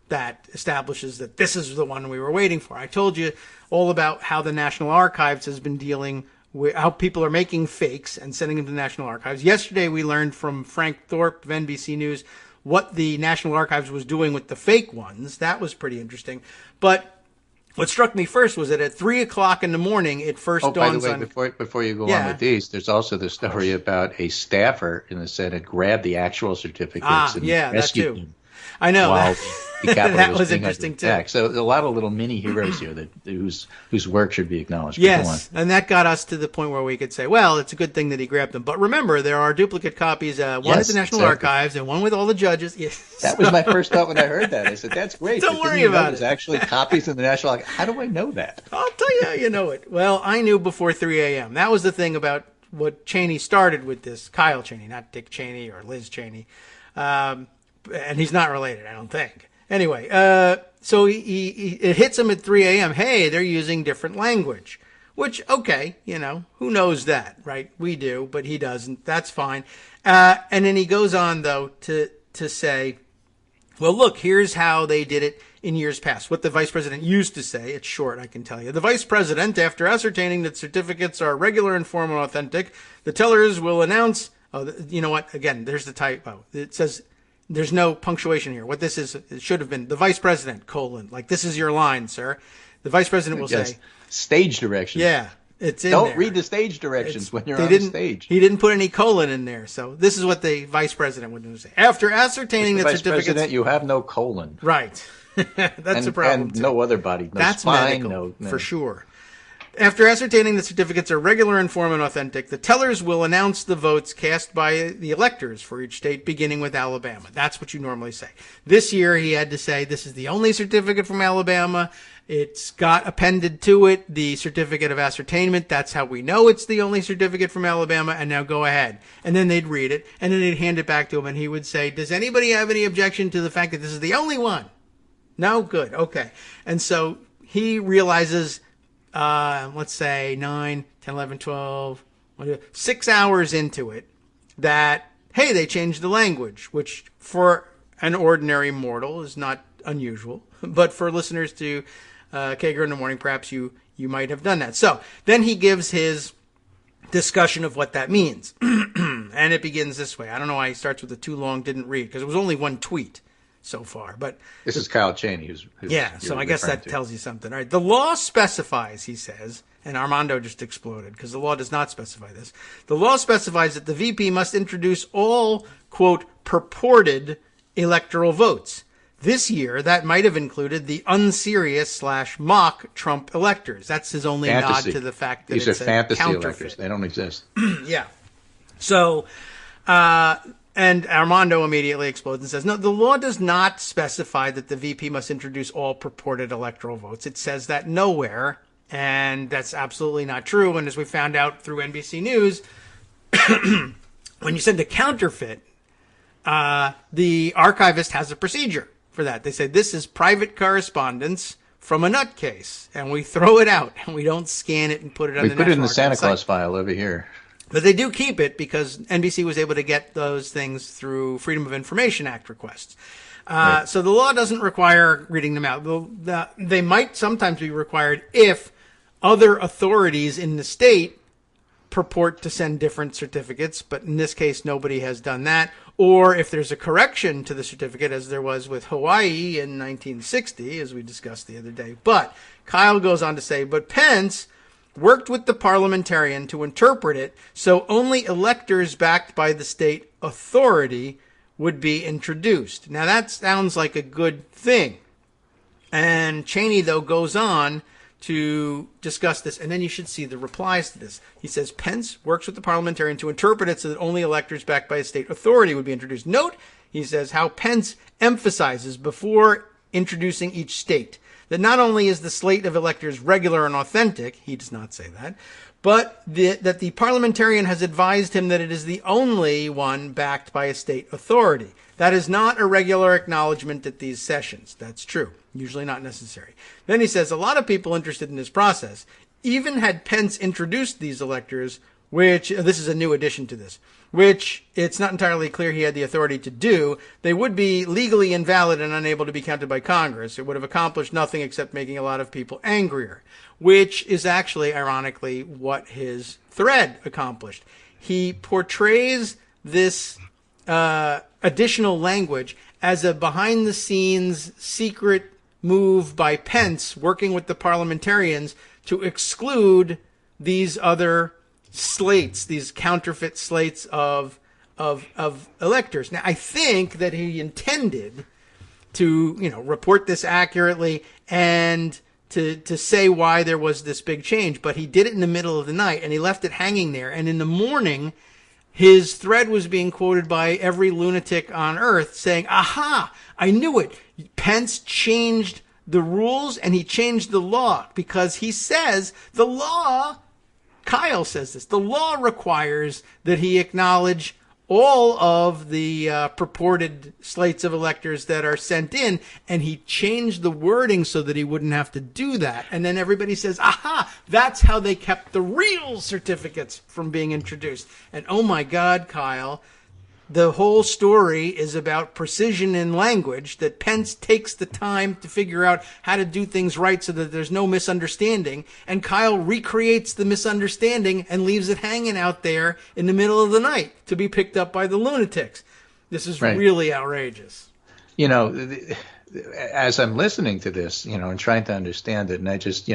Speaker 2: that establishes that this is the one we were waiting for. I told you all about how the National Archives has been dealing with how people are making fakes and sending them to the National Archives. Yesterday we learned from Frank Thorpe of NBC News what the National Archives was doing with the fake ones. That was pretty interesting. But what struck me first was that at 3 o'clock in the morning, it first dawns on...
Speaker 3: Before you go on with these, there's also the story about a staffer in the Senate grabbed the actual certificates and rescued them.
Speaker 2: I know.
Speaker 3: While the Capitol
Speaker 2: that
Speaker 3: was
Speaker 2: was
Speaker 3: being
Speaker 2: interesting too.
Speaker 3: attacked. So a lot of little mini heroes here whose work should be acknowledged.
Speaker 2: Yes, and that got us to the point where we could say, well, it's a good thing that he grabbed them. But remember, there are duplicate copies, one at the National Archives and one with all the judges. Yes.
Speaker 3: That was my first thought when I heard that. I said, that's great.
Speaker 2: Don't worry about it.
Speaker 3: There's actually copies in the National Archives. How do I know that?
Speaker 2: I'll tell you how you know it. Well, I knew before 3 a.m. That was the thing about what Cheney started with this. Kyle Cheney, not Dick Cheney or Liz Cheney. And he's not related, I don't think. Anyway, so it hits him at 3 a.m. Hey, they're using different language, which, okay, who knows that, right? We do, but he doesn't. That's fine. And then he goes on, though, to say, well, look, here's how they did it in years past. What the vice president used to say, it's short, I can tell you. The vice president, after ascertaining that certificates are regular and formal and authentic, the tellers will announce, you know what? Again, there's the typo. It says, there's no punctuation here. What this is, it should have been the vice president, : like this is your line, sir. The vice president will say
Speaker 3: stage directions.
Speaker 2: Yeah, it's in
Speaker 3: Don't
Speaker 2: there.
Speaker 3: read the stage directions when you're on the stage.
Speaker 2: He didn't put any colon in there. So this is what the vice president would say. After ascertaining that certificates,
Speaker 3: president, you have no colon.
Speaker 2: Right. That's a problem.
Speaker 3: And no other body. No
Speaker 2: That's
Speaker 3: spine,
Speaker 2: medical,
Speaker 3: no.
Speaker 2: For sure. After ascertaining that certificates are regular in form and authentic, the tellers will announce the votes cast by the electors for each state, beginning with Alabama. That's what you normally say. This year, he had to say, this is the only certificate from Alabama. It's got appended to it the certificate of ascertainment. That's how we know it's the only certificate from Alabama. And now go ahead. And then they'd read it, and then they'd hand it back to him, and he would say, does anybody have any objection to the fact that this is the only one? No? Good. Okay. And so he realizes... let's say 9, 10, 11, 12, 6 hours into it, that, hey, they changed the language, which for an ordinary mortal is not unusual. But for listeners to Kagro in the Morning, perhaps you might have done that. So then he gives his discussion of what that means. And it begins this way. I don't know why he starts with the too long, didn't read, because it was only one tweet so far. But
Speaker 3: this is Kyle Cheney, who's
Speaker 2: so I guess that tells you something. All right. The law specifies, he says, and Armando just exploded because the law does not specify this. The law specifies that the VP must introduce all, quote, purported electoral votes. This year, that might have included the unserious / mock Trump electors. That's his only nod to the fact that
Speaker 3: these
Speaker 2: it's
Speaker 3: are fantasy
Speaker 2: counterfeit.
Speaker 3: electors. They don't exist.
Speaker 2: Yeah. So, and Armando immediately explodes and says, no, the law does not specify that the VP must introduce all purported electoral votes. It says that nowhere, and that's absolutely not true. And as we found out through NBC News, when you send a counterfeit, the archivist has a procedure for that. They say this is private correspondence from a nutcase, and we throw it out, and we don't scan it and put it on the
Speaker 3: We put it in
Speaker 2: National
Speaker 3: the Santa
Speaker 2: Archives
Speaker 3: Claus
Speaker 2: site.
Speaker 3: file over here.
Speaker 2: But they do keep it because NBC was able to get those things through Freedom of Information Act requests.
Speaker 3: Right.
Speaker 2: So the law doesn't require reading them out. They might sometimes be required if other authorities in the state purport to send different certificates, but in this case, nobody has done that. Or if there's a correction to the certificate, as there was with Hawaii in 1960, as we discussed the other day. But Kyle goes on to say, but Pence worked with the parliamentarian to interpret it so only electors backed by the state authority would be introduced. Now that sounds like a good thing. And Cheney, though, goes on to discuss this, and then you should see the replies to this. He says, Pence works with the parliamentarian to interpret it so that only electors backed by a state authority would be introduced. Note, he says, how Pence emphasizes before introducing each state that not only is the slate of electors regular and authentic, he does not say that, but that the parliamentarian has advised him that it is the only one backed by a state authority. That is not a regular acknowledgement at these sessions. That's true. Usually not necessary. Then he says a lot of people interested in this process, even had Pence introduced these electors, which this is a new addition to this, which it's not entirely clear he had the authority to do, they would be legally invalid and unable to be counted by Congress. It would have accomplished nothing except making a lot of people angrier, which is actually, ironically, what his thread accomplished. He portrays this additional language as a behind-the-scenes secret move by Pence working with the parliamentarians to exclude these other slates, these counterfeit slates of electors. Now, I think that he intended to, report this accurately and to say why there was this big change, but he did it in the middle of the night and he left it hanging there. And in the morning, his thread was being quoted by every lunatic on earth saying, aha, I knew it. Pence changed the rules and he changed the law because he says the law, Kyle says this, the law requires that he acknowledge all of the purported slates of electors that are sent in, and he changed the wording so that he wouldn't have to do that. And then everybody says, aha, that's how they kept the real certificates from being introduced. And oh my God, Kyle, the whole story is about precision in language, that Pence takes the time to figure out how to do things right so that there's no misunderstanding, and Kyle recreates the misunderstanding and leaves it hanging out there in the middle of the night to be picked up by the lunatics. This is really outrageous.
Speaker 3: As I'm listening to this, and trying to understand it, and I just,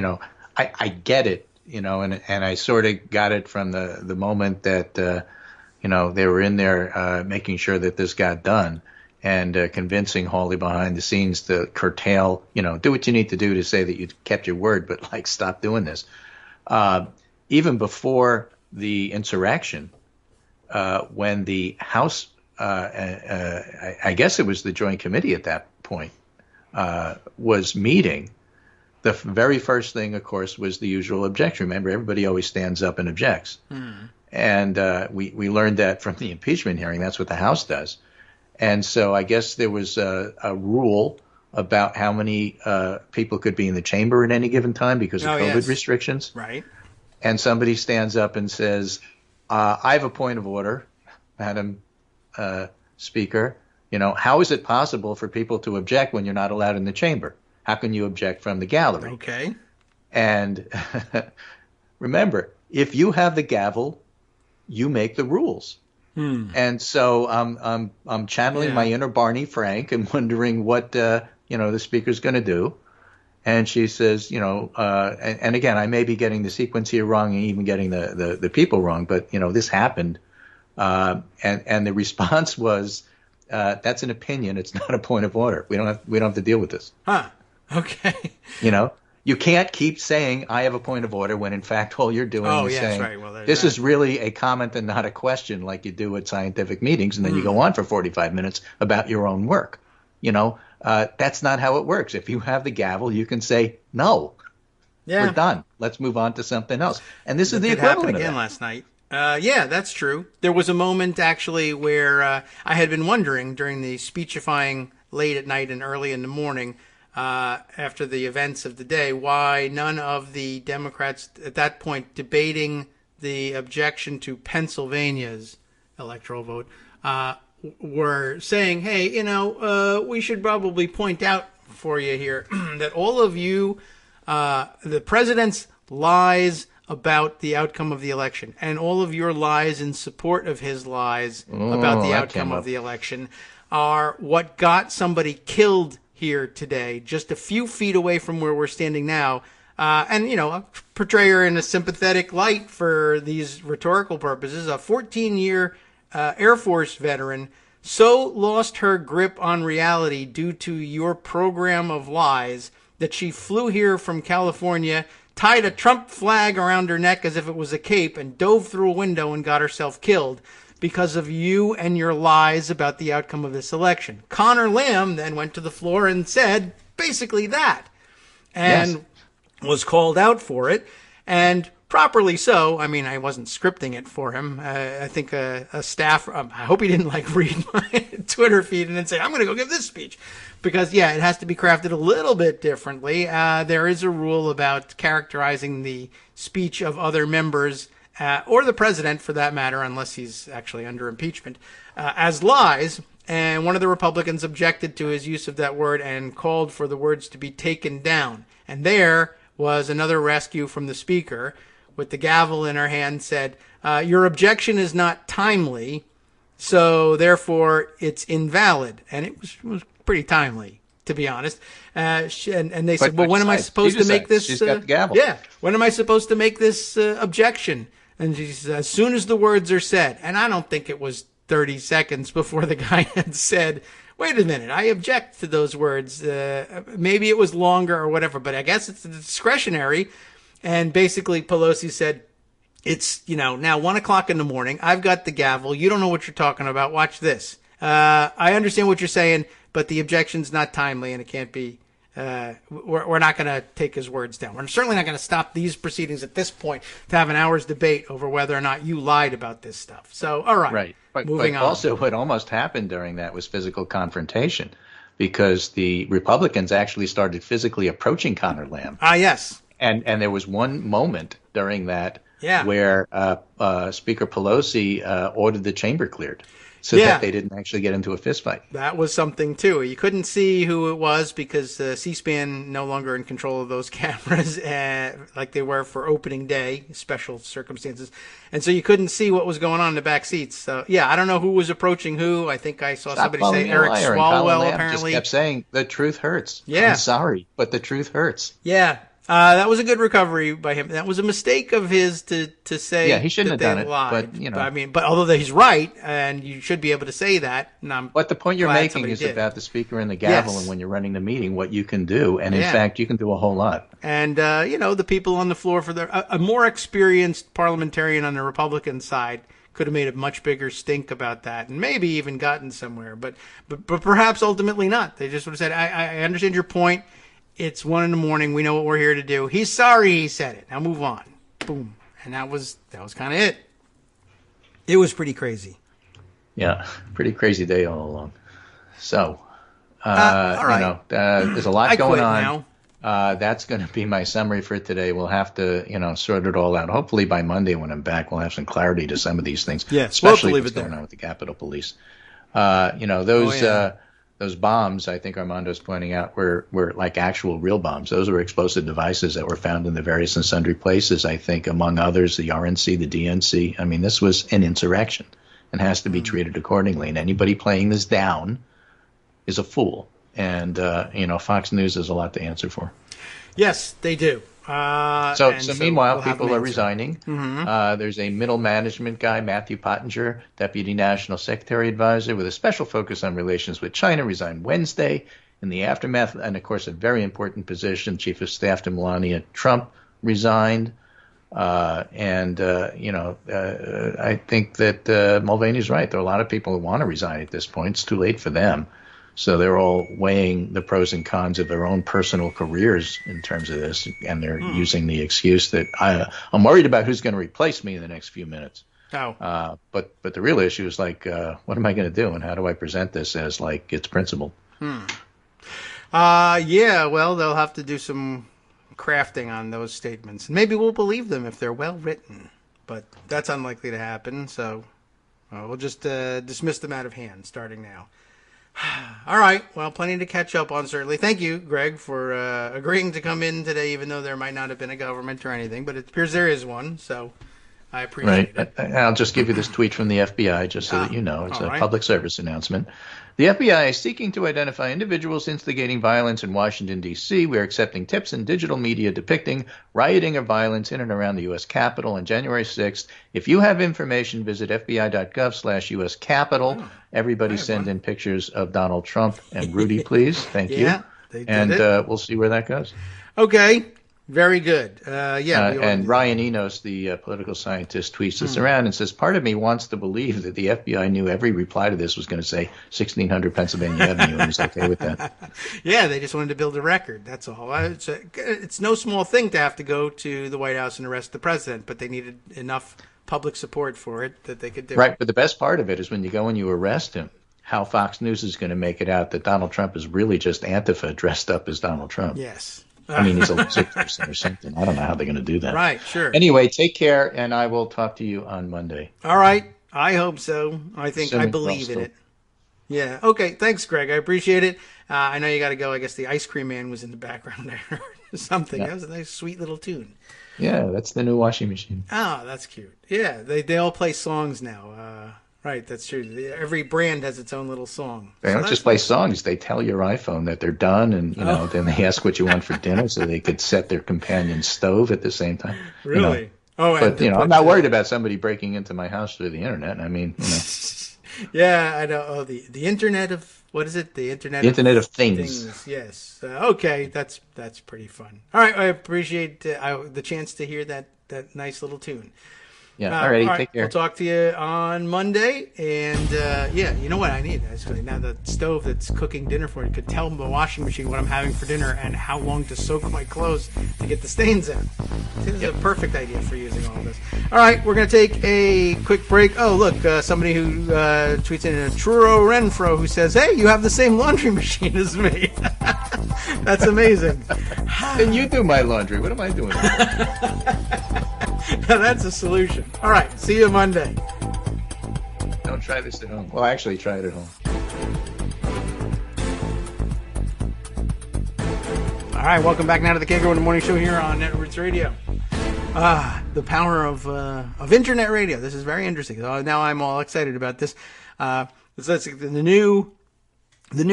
Speaker 3: I get it, and I sort of got it from the moment that, they were in there making sure that this got done and convincing Hawley behind the scenes to curtail, do what you need to do to say that you kept your word, but stop doing this. Even before the insurrection, when the House, I guess it was the Joint Committee at that point, was meeting, the very first thing, of course, was the usual objection. Remember, everybody always stands up and objects. And we learned that from the impeachment hearing. That's what the House does. And so I guess there was a rule about how many people could be in the chamber at any given time because of COVID restrictions.
Speaker 2: Right.
Speaker 3: And somebody stands up and says, I have a point of order, Madam Speaker. How is it possible for people to object when you're not allowed in the chamber? How can you object from the gallery?
Speaker 2: Okay.
Speaker 3: And remember, if you have the gavel, you make the rules. And so I'm channeling my inner Barney Frank and wondering what the speaker's going to do. And she says, and again, I may be getting the sequence here wrong and even getting the people wrong, but this happened. And the response was, that's an opinion. It's not a point of order. We don't have to deal with this.
Speaker 2: Huh. Okay.
Speaker 3: You can't keep saying, I have a point of order, when in fact all you're doing is saying,
Speaker 2: right. Well,
Speaker 3: this is really a comment and not a question, like you do at scientific meetings, and then you go on for 45 minutes about your own work. That's not how it works. If you have the gavel, you can say, no, we're done. Let's move on to something else. And this is the equivalent of that.
Speaker 2: Last night. That's true. There was a moment, actually, where I had been wondering during the speechifying late at night and early in the morning, after the events of the day, why none of the Democrats at that point debating the objection to Pennsylvania's electoral vote were saying, hey, we should probably point out for you here that all of you, the president's lies about the outcome of the election and all of your lies in support of his lies about the outcome of the election are what got somebody killed here today, just a few feet away from where we're standing now. And, portray her in a sympathetic light for these rhetorical purposes. A 14-year Air Force veteran so lost her grip on reality due to your program of lies that she flew here from California, tied a Trump flag around her neck as if it was a cape, and dove through a window and got herself killed because of you and your lies about the outcome of this election. Connor Lamb then went to the floor and said basically that, and was called out for it, and properly so. I mean, I wasn't scripting it for him. I think a staff, I hope he didn't read my Twitter feed and then say, I'm going to go give this speech. Because, it has to be crafted a little bit differently. There is a rule about characterizing the speech of other members, or the president for that matter, unless he's actually under impeachment, as lies. And one of the Republicans objected to his use of that word and called for the words to be taken down. And there was another rescue from the speaker with the gavel in her hand, said, your objection is not timely, so therefore it's invalid. And it was pretty timely, to be honest. And they said, well, when am I supposed to make this?
Speaker 3: She's got the gavel.
Speaker 2: Yeah. When am I supposed to make this objection? And she said, as soon as the words are said. And I don't think it was 30 seconds before the guy had said, wait a minute, I object to those words. Maybe it was longer or whatever, but I guess it's discretionary. And basically Pelosi said, it's, now 1 o'clock in the morning. I've got the gavel. You don't know what you're talking about. Watch this. I understand what you're saying, but the objection's not timely and it can't be, we're not going to take his words down. We're certainly not going to stop these proceedings at this point to have an hour's debate over whether or not you lied about this stuff. So, all right.
Speaker 3: Right.
Speaker 2: Moving on.
Speaker 3: Also, what almost happened during that was physical confrontation because the Republicans actually started physically approaching Connor Lamb.
Speaker 2: Yes.
Speaker 3: And there was one moment during that where Speaker Pelosi ordered the chamber cleared so that they didn't actually get into a fist fight.
Speaker 2: That was something, too. You couldn't see who it was because C-SPAN no longer in control of those cameras like they were for opening day, special circumstances. And so you couldn't see what was going on in the back seats. So, I don't know who was approaching who. I think I saw somebody say Eric Swalwell, apparently.
Speaker 3: Just kept saying, the truth hurts.
Speaker 2: Yeah.
Speaker 3: I'm sorry, but the truth hurts.
Speaker 2: Yeah. That was a good recovery by him. That was a mistake of his to say.
Speaker 3: Yeah, he shouldn't have done it.
Speaker 2: Lied. But although he's right, and you should be able to say that.
Speaker 3: But the point you're making is about the speaker and the gavel, and when you're running the meeting, what you can do, and in fact, you can do a whole lot.
Speaker 2: And the people on the floor for a more experienced parliamentarian on the Republican side could have made a much bigger stink about that, and maybe even gotten somewhere. But perhaps ultimately not. They just would have said, "I understand your point. It's 1 a.m. We know what we're here to do. He's sorry he said it. Now move on." Boom. And that was kind of it. It was pretty crazy.
Speaker 3: Yeah, pretty crazy day all along. So,
Speaker 2: all right.
Speaker 3: There's a lot going on.
Speaker 2: Now.
Speaker 3: That's going to be my summary for today. We'll have to, sort it all out. Hopefully by Monday when I'm back, we'll have some clarity to some of these things.
Speaker 2: Yeah,
Speaker 3: especially what's going on with the Capitol Police. Those bombs, I think Armando's pointing out, were like actual real bombs. Those were explosive devices that were found in the various and sundry places, I think, among others, the RNC, the DNC. I mean, this was an insurrection and has to be treated accordingly. And anybody playing this down is a fool. And, Fox News has a lot to answer for.
Speaker 2: Yes, they do.
Speaker 3: So meanwhile, people are resigning. Mm-hmm. There's a middle management guy, Matthew Pottinger, Deputy National Secretary Advisor, with a special focus on relations with China, resigned Wednesday. In the aftermath, and of course, a very important position, Chief of Staff to Melania Trump resigned. I think that Mulvaney's right. There are a lot of people who want to resign at this point. It's too late for them. So they're all weighing the pros and cons of their own personal careers in terms of this, and they're using the excuse that I'm worried about who's going to replace me in the next few minutes.
Speaker 2: Oh.
Speaker 3: But the real issue is what am I going to do, and how do I present this as it's principled?
Speaker 2: Yeah, well, they'll have to do some crafting on those statements. Maybe we'll believe them if they're well written, but that's unlikely to happen, so we'll just dismiss them out of hand starting now. All right, well, plenty to catch up on, certainly. Thank you, Greg, for agreeing to come in today, even though there might not have been a government or anything, but it appears there is one, so I appreciate it.
Speaker 3: I'll just give you this tweet from the FBI just so that you know. It's a
Speaker 2: right.
Speaker 3: public service announcement. The FBI is seeking to identify individuals instigating violence in Washington, D.C. We are accepting tips in digital media depicting rioting or violence in and around the U.S. Capitol on January 6th. If you have information, visit fbi.gov/U.S. Capitol. Everybody send in pictures of Donald Trump and Rudy, please. Thank you.
Speaker 2: They did
Speaker 3: and
Speaker 2: it.
Speaker 3: We'll see where that goes.
Speaker 2: Okay. Very good.
Speaker 3: And Ryan Enos, the political scientist, tweets this around and says, part of me wants to believe that the FBI knew every reply to this was going to say 1600 Pennsylvania Avenue and was okay with that.
Speaker 2: Yeah, they just wanted to build a record. That's all. It's no small thing to have to go to the White House and arrest the president, but they needed enough public support for it that they could do it.
Speaker 3: Right, but the best part of it is when you go and you arrest him, how Fox News is going to make it out that Donald Trump is really just Antifa dressed up as Donald Trump.
Speaker 2: Yes.
Speaker 3: I mean, he's a lizard person or something. I don't know how they're going to do that.
Speaker 2: Right, sure.
Speaker 3: Anyway, take care, and I will talk to you on Monday.
Speaker 2: All right. I hope so. I believe in it. Yeah. Okay. Thanks, Greg. I appreciate it. I know you got to go. I guess the Ice Cream Man was in the background there or something. Yeah. That was a nice, sweet little tune.
Speaker 3: Yeah, that's the new washing machine.
Speaker 2: Oh, that's cute. Yeah, they all play songs now. Right, that's true. Every brand has its own little song.
Speaker 3: They don't just play songs. They tell your iPhone that they're done, and then they ask what you want for dinner so they could set their companion stove at the same time.
Speaker 2: Really?
Speaker 3: But I'm not worried about somebody breaking into my house through the internet. I mean,
Speaker 2: Yeah, I know. Oh, the Internet of, what is it? The Internet
Speaker 3: of Things.
Speaker 2: Yes. Okay, that's pretty fun. All right, I appreciate the chance to hear that nice little tune.
Speaker 3: Yeah, all right, take care.
Speaker 2: We'll talk to you on Monday. And, you know what I need? Actually, now the stove that's cooking dinner for you could tell the washing machine what I'm having for dinner and how long to soak my clothes to get the stains out. This is a perfect idea for using all of this. All right, we're going to take a quick break. Oh, look, somebody who tweets in a Truro Renfro who says, hey, you have the same laundry machine as me. That's amazing.
Speaker 3: Then you do my laundry. What am I doing?
Speaker 2: Now that's a solution. All right, see you Monday.
Speaker 3: Don't try this at home. Well, actually, try it at home.
Speaker 2: All right, welcome back now to the Kagro in the Morning Show here on Networks Radio. The power of internet radio. This is very interesting. Now I'm all excited about this. It's the new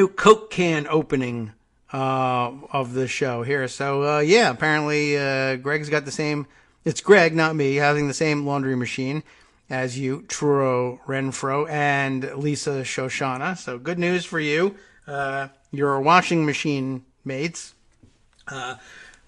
Speaker 2: Coke can opening of the show here. So apparently Greg's got the same. It's Greg, not me, having the same laundry machine as you, Truro Renfro, and Lisa Shoshana. So good news for you. Your washing machine mates.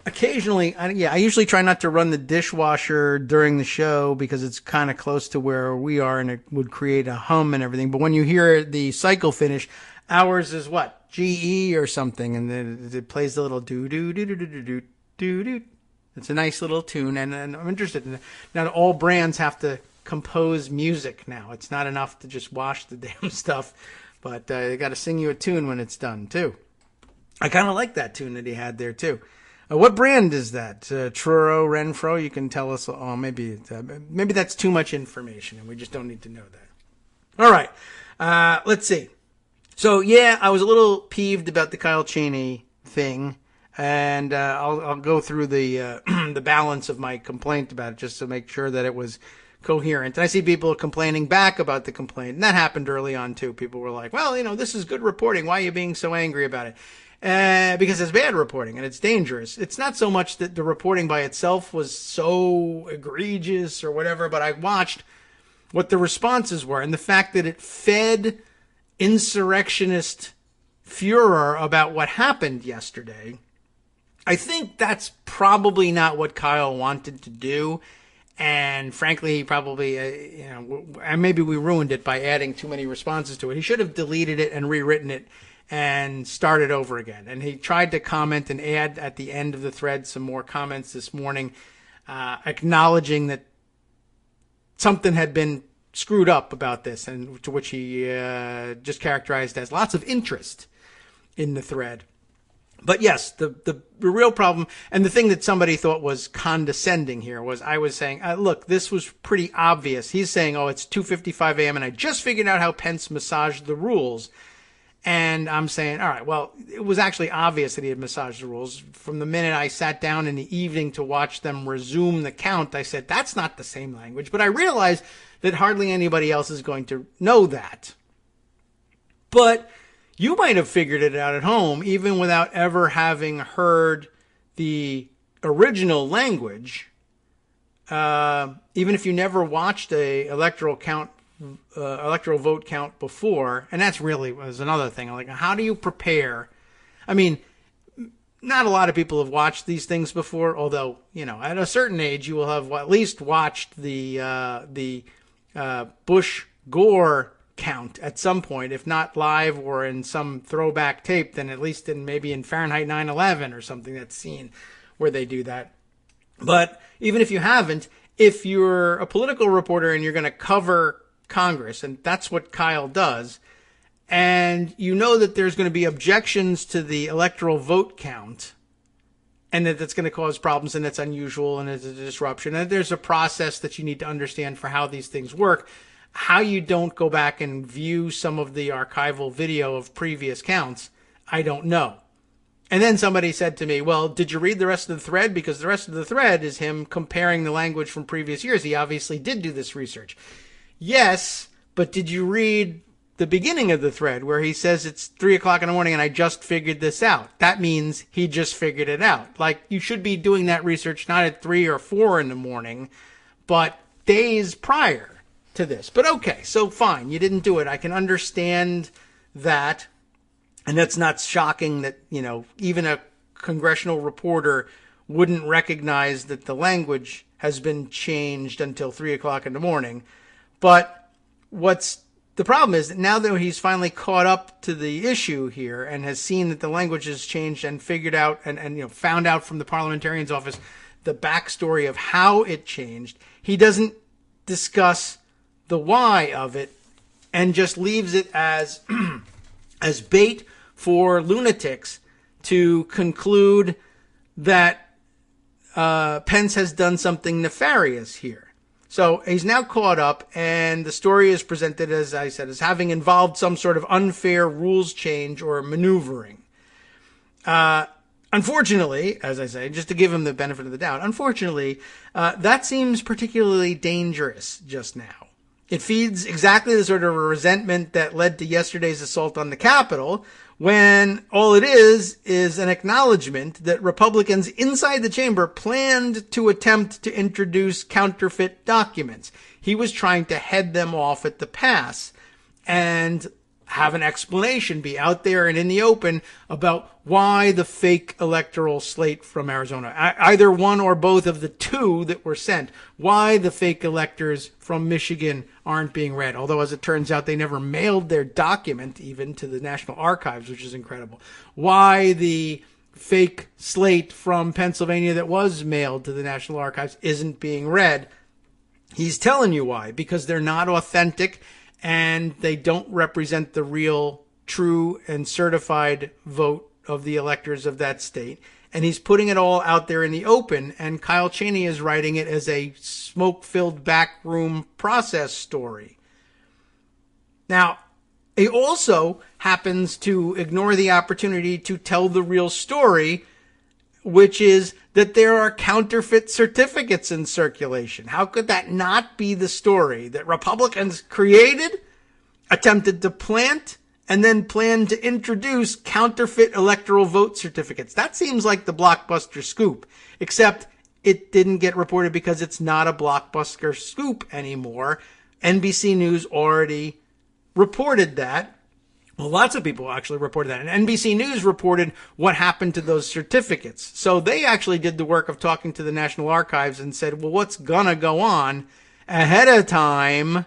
Speaker 2: Occasionally, I usually try not to run the dishwasher during the show because it's kind of close to where we are and it would create a hum and everything. But when you hear the cycle finish, ours is what? GE or something, and then it plays the little do-do-do-do-do-do-do-do. It's a nice little tune, and I'm interested in it. Now, all brands have to compose music now. It's not enough to just wash the damn stuff, but they got to sing you a tune when it's done, too. I kind of like that tune that he had there, too. What brand is that? Truro Renfro? You can tell us. Oh, maybe that's too much information, and we just don't need to know that. All right. Let's see. So, I was a little peeved about the Kyle Cheney thing. And I'll go through the the balance of my complaint about it just to make sure that it was coherent. And I see people complaining back about the complaint. And that happened early on, too. People were like, well, this is good reporting. Why are you being so angry about it? Because it's bad reporting and it's dangerous. It's not so much that the reporting by itself was so egregious or whatever, but I watched what the responses were and the fact that it fed insurrectionist furor about what happened yesterday. I think that's probably not what Kyle wanted to do. And frankly, he probably, and maybe we ruined it by adding too many responses to it. He should have deleted it and rewritten it and started over again. And he tried to comment and add at the end of the thread some more comments this morning, acknowledging that something had been screwed up about this, and to which he just characterized as lots of interest in the thread. But yes, the real problem, and the thing that somebody thought was condescending here, was I was saying, look, this was pretty obvious. He's saying, oh, it's 2:55 a.m. and I just figured out how Pence massaged the rules. And I'm saying, all right, well, it was actually obvious that he had massaged the rules. From the minute I sat down in the evening to watch them resume the count, I said, that's not the same language. But I realized that hardly anybody else is going to know that. But you might have figured it out at home, even without ever having heard the original language. Even if you never watched a electoral vote count before, and that's really was another thing. Like, how do you prepare? I mean, not a lot of people have watched these things before, although, at a certain age, you will have at least watched the Bush-Gore count at some point, if not live or in some throwback tape, then at least maybe in Fahrenheit 9/11 or something that's seen where they do that. But even if you haven't, if you're a political reporter and you're going to cover Congress, and that's what Kyle does, and you know that there's going to be objections to the electoral vote count, and that that's going to cause problems, and it's unusual, and it's a disruption, and there's a process that you need to understand for how these things work. How you don't go back and view some of the archival video of previous counts, I don't know. And then somebody said to me, well, did you read the rest of the thread? Because the rest of the thread is him comparing the language from previous years. He obviously did do this research. Yes, but did you read the beginning of the thread where he says it's 3 o'clock in the morning and I just figured this out? That means he just figured it out. Like, you should be doing that research not at 3 or 4 in the morning, but days prior to this. But okay, so fine, you didn't do it. I can understand that. And that's not shocking that, even a congressional reporter wouldn't recognize that the language has been changed until 3 o'clock in the morning. But what's the problem is that now that he's finally caught up to the issue here and has seen that the language has changed and figured out and found out from the parliamentarian's office the backstory of how it changed, he doesn't discuss the why of it and just leaves it as as bait for lunatics to conclude that Pence has done something nefarious here. So he's now caught up, and the story is presented, as I said, as having involved some sort of unfair rules change or maneuvering. Unfortunately, as I say, just to give him the benefit of the doubt, unfortunately, that seems particularly dangerous just now. It feeds exactly the sort of resentment that led to yesterday's assault on the Capitol, when all it is an acknowledgement that Republicans inside the chamber planned to attempt to introduce counterfeit documents. He was trying to head them off at the pass and have an explanation, be out there and in the open about why the fake electoral slate from Arizona, either one or both of the two that were sent, why the fake electors from Michigan aren't being read. Although, as it turns out, they never mailed their document even to the National Archives, which is incredible. Why the fake slate from Pennsylvania that was mailed to the National Archives isn't being read. He's telling you why, because they're not authentic and they don't represent the real, true, and certified vote of the electors of that state. And he's putting it all out there in the open, and Kyle Cheney is writing it as a smoke-filled backroom process story. Now, he also happens to ignore the opportunity to tell the real story, which is that there are counterfeit certificates in circulation. How could that not be the story that Republicans created, attempted to plant, and then planned to introduce counterfeit electoral vote certificates? That seems like the blockbuster scoop, except it didn't get reported because it's not a blockbuster scoop anymore. NBC News already reported that. Well, lots of people actually reported that. And NBC News reported what happened to those certificates. So they actually did the work of talking to the National Archives and said, well, what's going to go on? Ahead of time,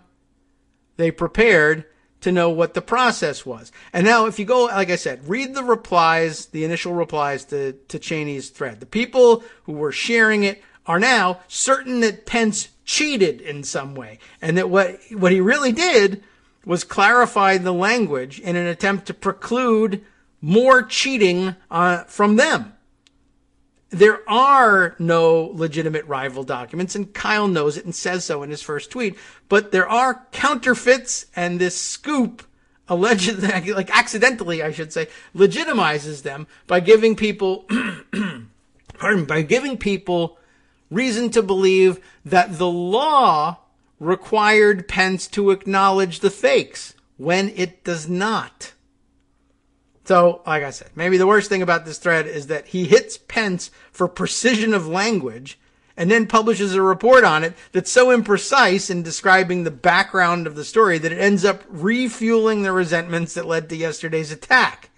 Speaker 2: they prepared to know what the process was. And now if you go, like I said, read the replies, the initial replies to Cheney's thread. The people who were sharing it are now certain that Pence cheated in some way. And that what he really did was clarify the language in an attempt to preclude more cheating from them. There are no legitimate rival documents, and Kyle knows it and says so in his first tweet, but there are counterfeits, and this scoop allegedly, like accidentally, I should say, legitimizes them by giving people, by giving people reason to believe that the law required Pence to acknowledge the fakes when it does not. So, like I said, maybe the worst thing about this thread is that he hits Pence for precision of language and then publishes a report on it that's so imprecise in describing the background of the story that it ends up refueling the resentments that led to yesterday's attack.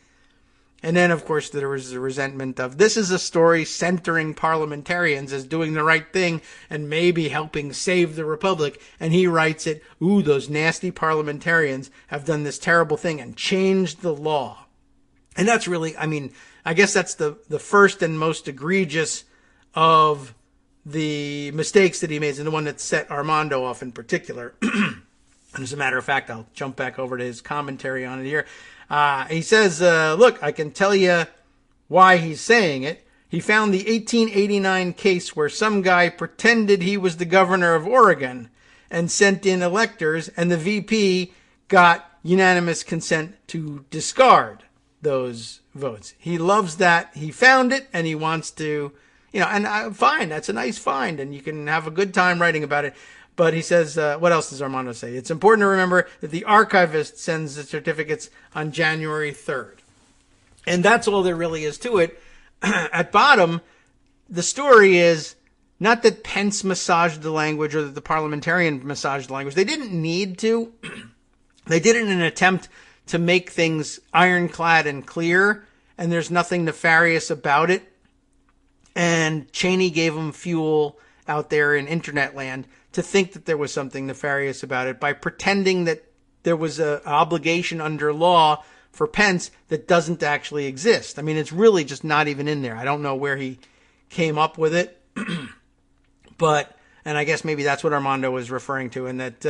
Speaker 2: And then, of course, there was the resentment of, this is a story centering parliamentarians as doing the right thing and maybe helping save the republic. And he writes it, ooh, those nasty parliamentarians have done this terrible thing and changed the law. And that's really, I mean, I guess that's the first and most egregious of the mistakes that he made, and the one that set Armando off in particular. And as a matter of fact, I'll jump back over to his commentary on it here. He says, look, I can tell you why he's saying it. He found the 1889 case where some guy pretended he was the governor of Oregon and sent in electors, and the VP got unanimous consent to discard those votes. He loves that. He found it, and he wants to, and fine, that's a nice find, and you can have a good time writing about it. But he says, what else does Armando say? It's important to remember that the archivist sends the certificates on January 3rd. And that's all there really is to it. At bottom, the story is not that Pence massaged the language or that the parliamentarian massaged the language. They didn't need to. They did it in an attempt to make things ironclad and clear, and there's nothing nefarious about it. And Cheney gave them fuel out there in internet land to think that there was something nefarious about it by pretending that there was an obligation under law for Pence that doesn't actually exist. I mean, it's really just not even in there. I don't know where he came up with it, but, and I guess maybe that's what Armando was referring to, and that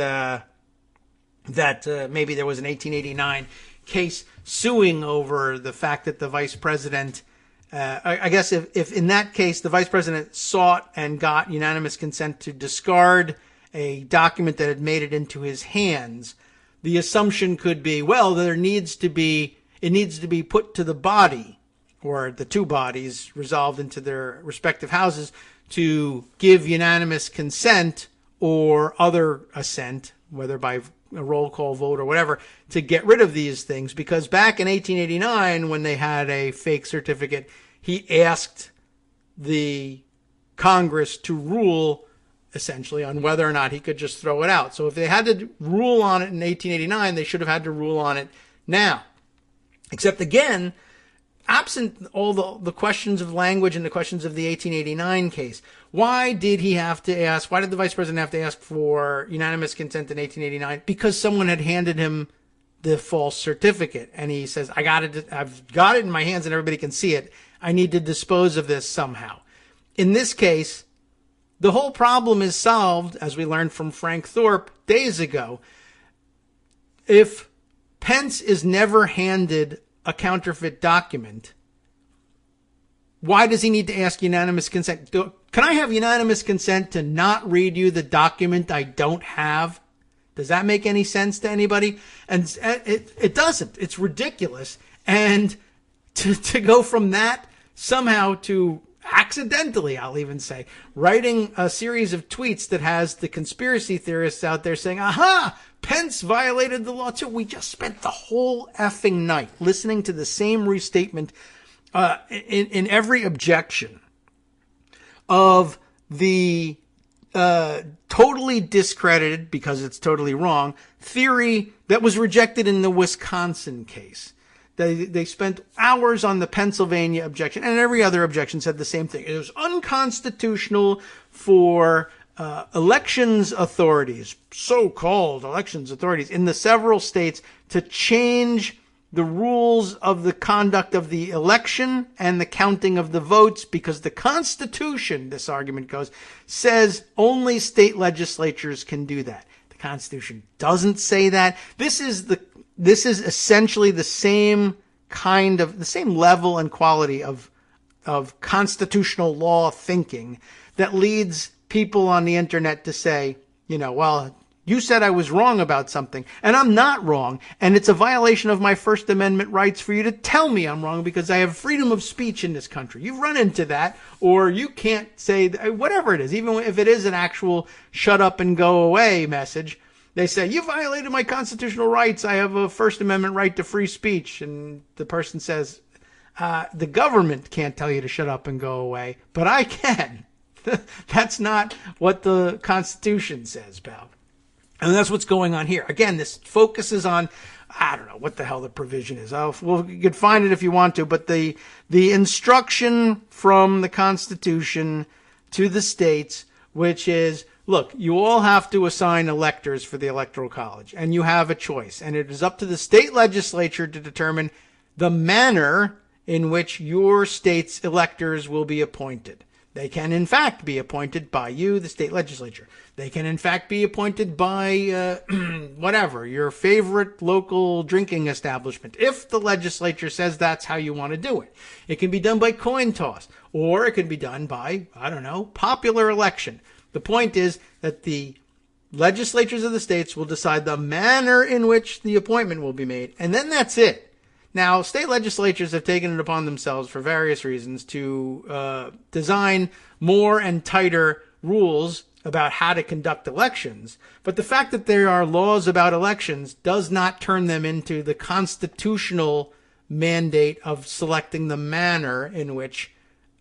Speaker 2: maybe there was an 1889 case suing over the fact that the vice president, I guess if in that case the vice president sought and got unanimous consent to discard a document that had made it into his hands, the assumption could be, well, it needs to be put to the body, or the two bodies resolved into their respective houses, to give unanimous consent or other assent, whether by a roll call vote or whatever, to get rid of these things. Because back in 1889, when they had a fake certificate, he asked the Congress to rule essentially on whether or not he could just throw it out. So if they had to rule on it in 1889, they should have had to rule on it now. Except again, absent all the questions of language and the questions of the 1889 case, why did the vice president have to ask for unanimous consent in 1889? Because someone had handed him the false certificate. And he says, I've got it in my hands and everybody can see it. I need to dispose of this somehow. In this case, the whole problem is solved, as we learned from Frank Thorpe days ago. If Pence is never handed a counterfeit document, why does he need to ask unanimous consent? Can I have unanimous consent to not read you the document I don't have? Does that make any sense to anybody? And it doesn't. It's ridiculous. And to go from that somehow to accidentally, I'll even say, writing a series of tweets that has the conspiracy theorists out there saying, aha, Pence violated the law too. We just spent the whole effing night listening to the same restatement in every objection of the totally discredited, because it's totally wrong, theory that was rejected in the Wisconsin case. They spent hours on the Pennsylvania objection, and every other objection said the same thing. It was unconstitutional for elections authorities, so-called elections authorities in the several states, to change the rules of the conduct of the election and the counting of the votes, because the Constitution, this argument goes, says only state legislatures can do that. The Constitution doesn't say that. This is essentially the same the same level and quality of constitutional law thinking that leads people on the internet to say, well, you said I was wrong about something, and I'm not wrong, and it's a violation of my First Amendment rights for you to tell me I'm wrong because I have freedom of speech in this country. You've run into that, or you can't say, whatever it is, even if it is an actual shut up and go away message. They say, you violated my constitutional rights. I have a First Amendment right to free speech. And the person says, the government can't tell you to shut up and go away, but I can. That's not what the Constitution says, pal. And that's what's going on here. Again, this focuses on, I don't know what the hell the provision is. You could find it if you want to, but the instruction from the Constitution to the states, which is, look, you all have to assign electors for the Electoral College, and you have a choice. And it is up to the state legislature to determine the manner in which your state's electors will be appointed. They can, in fact, be appointed by you, the state legislature. They can, in fact, be appointed by whatever, your favorite local drinking establishment, if the legislature says that's how you want to do it. It can be done by coin toss, or it can be done by, I don't know, popular election. The point is that the legislatures of the states will decide the manner in which the appointment will be made, and then that's it. Now, state legislatures have taken it upon themselves for various reasons to design more and tighter rules about how to conduct elections. But the fact that there are laws about elections does not turn them into the constitutional mandate of selecting the manner in which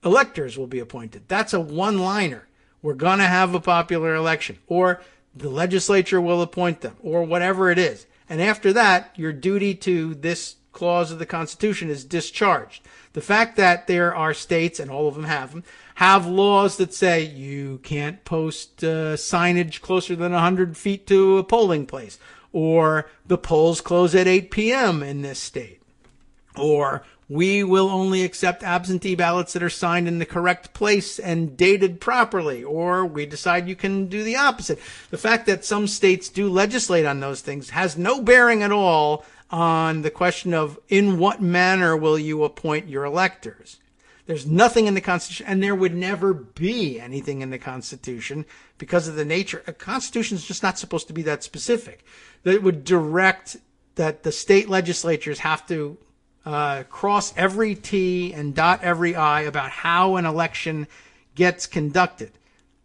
Speaker 2: electors will be appointed. That's a one-liner. We're going to have a popular election, or the legislature will appoint them, or whatever it is. And after that, your duty to this clause of the Constitution is discharged. The fact that there are states, and all of them, have laws that say you can't post signage closer than 100 feet to a polling place, or the polls close at 8 p.m. in this state, or we will only accept absentee ballots that are signed in the correct place and dated properly, or we decide you can do the opposite. The fact that some states do legislate on those things has no bearing at all on the question of in what manner will you appoint your electors. There's nothing in the Constitution, and there would never be anything in the Constitution because of the nature. A Constitution is just not supposed to be that specific. That would direct that the state legislatures have to cross every T and dot every I about how an election gets conducted.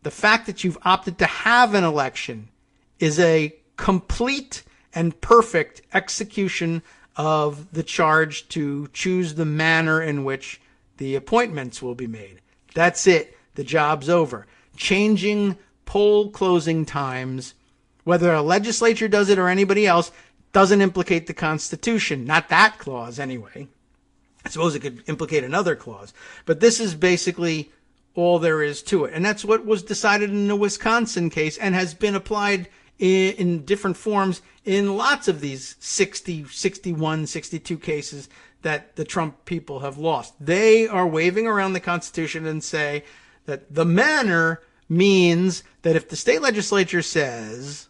Speaker 2: The fact that you've opted to have an election is a complete and perfect execution of the charge to choose the manner in which the appointments will be made. That's it. The job's over. Changing poll closing times, whether a legislature does it or anybody else, doesn't implicate the Constitution. Not that clause, anyway. I suppose it could implicate another clause. But this is basically all there is to it. And that's what was decided in the Wisconsin case and has been applied in different forms in lots of these 60, 61, 62 cases that the Trump people have lost. They are waving around the Constitution and say that the manner means that if the state legislature says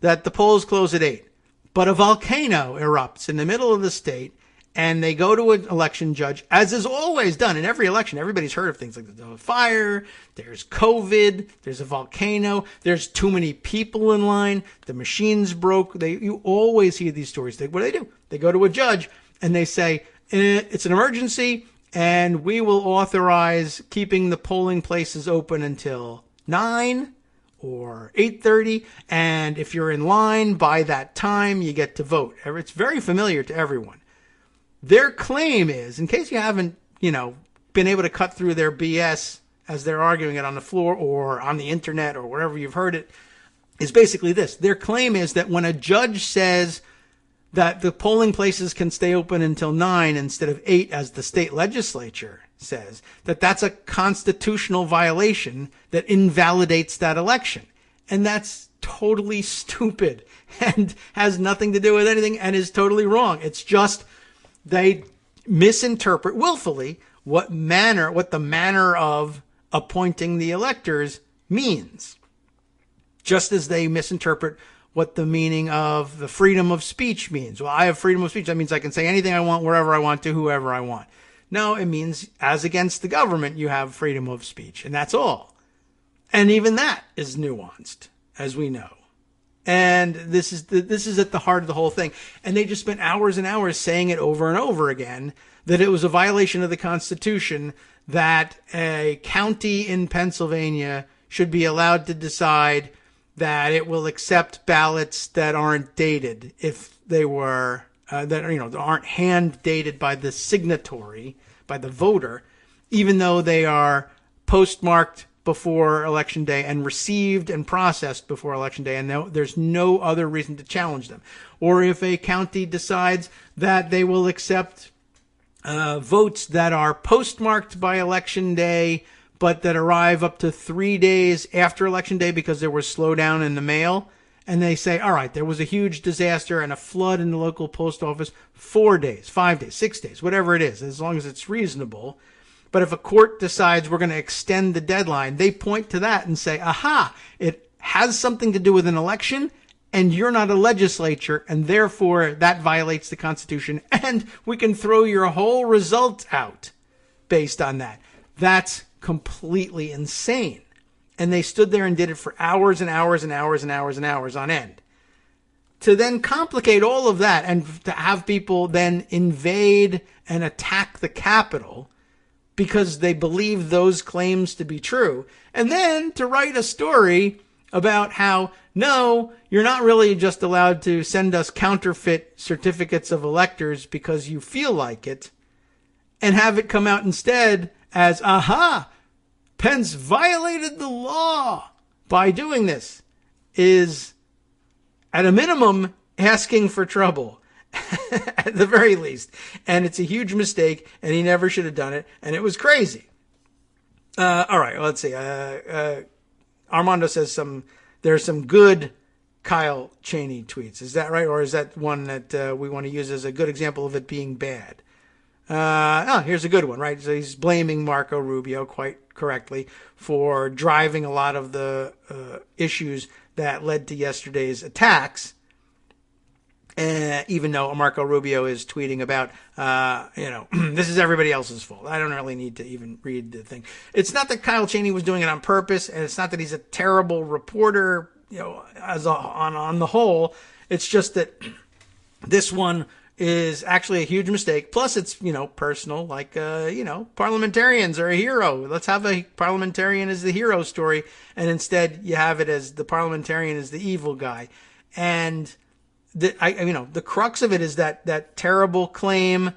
Speaker 2: that the polls close at 8, but a volcano erupts in the middle of the state, and they go to an election judge, as is always done in every election. Everybody's heard of things like there's a fire, there's COVID, there's a volcano, there's too many people in line, the machines broke. You always hear these stories. What do? They go to a judge and they say, it's an emergency, and we will authorize keeping the polling places open until 9 or 8:30, and if you're in line by that time, you get to vote. It's very familiar to everyone. Their claim is, in case you haven't, been able to cut through their BS as they're arguing it on the floor or on the internet or wherever you've heard it, is basically this. Their claim is that when a judge says that the polling places can stay open until 9 instead of 8, as the state legislature says, that's a constitutional violation that invalidates that election. And that's totally stupid and has nothing to do with anything and is totally wrong. It's just they misinterpret willfully what the manner of appointing the electors means. Just as they misinterpret what the meaning of the freedom of speech means. Well, I have freedom of speech. That means I can say anything I want, wherever I want, to whoever I want. No, it means as against the government, you have freedom of speech, and that's all. And even that is nuanced, as we know. And this is at the heart of the whole thing. And they just spent hours and hours saying it over and over again, that it was a violation of the Constitution that a county in Pennsylvania should be allowed to decide that it will accept ballots that aren't dated if they were, that aren't hand dated by the signatory, by the voter, even though they are postmarked before Election Day and received and processed before Election Day, and there's no other reason to challenge them. Or if a county decides that they will accept votes that are postmarked by Election Day, but that arrive up to 3 days after Election Day because there was slowdown in the mail, and they say, all right, there was a huge disaster and a flood in the local post office, 4 days, 5 days, 6 days, whatever it is, as long as it's reasonable. But if a court decides we're going to extend the deadline, they point to that and say, aha, it has something to do with an election, and you're not a legislature, and therefore that violates the Constitution, and we can throw your whole result out based on that. That's completely insane. And they stood there and did it for hours and hours and hours and hours and hours on end. To then complicate all of that and to have people then invade and attack the Capitol because they believe those claims to be true. And then to write a story about how, no, you're not really just allowed to send us counterfeit certificates of electors because you feel like it, and have it come out instead as, aha, Pence violated the law by doing this, is at a minimum asking for trouble. At the very least. And it's a huge mistake, and he never should have done it, and it was crazy. All right, well, let's see. Armando says there's some good Kyle Cheney tweets. Is that right? Or is that one that we want to use as a good example of it being bad? Here's a good one, right? So he's blaming Marco Rubio quite correctly for driving a lot of the issues that led to yesterday's attacks. Even though Marco Rubio is tweeting about, this is everybody else's fault. I don't really need to even read the thing. It's not that Kyle Cheney was doing it on purpose, and it's not that he's a terrible reporter, on the whole. It's just that this one is actually a huge mistake. Plus, it's, personal, like, parliamentarians are a hero. Let's have a parliamentarian as the hero story. And instead, you have it as the parliamentarian is the evil guy. And the crux of it is that terrible claim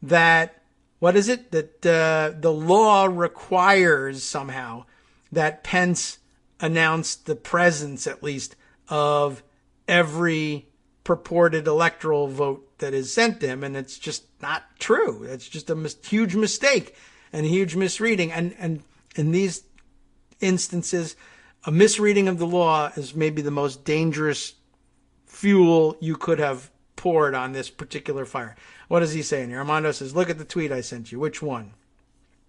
Speaker 2: that, what is it? That the law requires somehow that Pence announced the presence, at least, of every purported electoral vote that is sent to him. And it's just not true. It's just a huge mistake and a huge misreading. And in these instances, a misreading of the law is maybe the most dangerous fuel you could have poured on this particular fire. What is he saying here? Armando says, look at the tweet I sent you. Which one?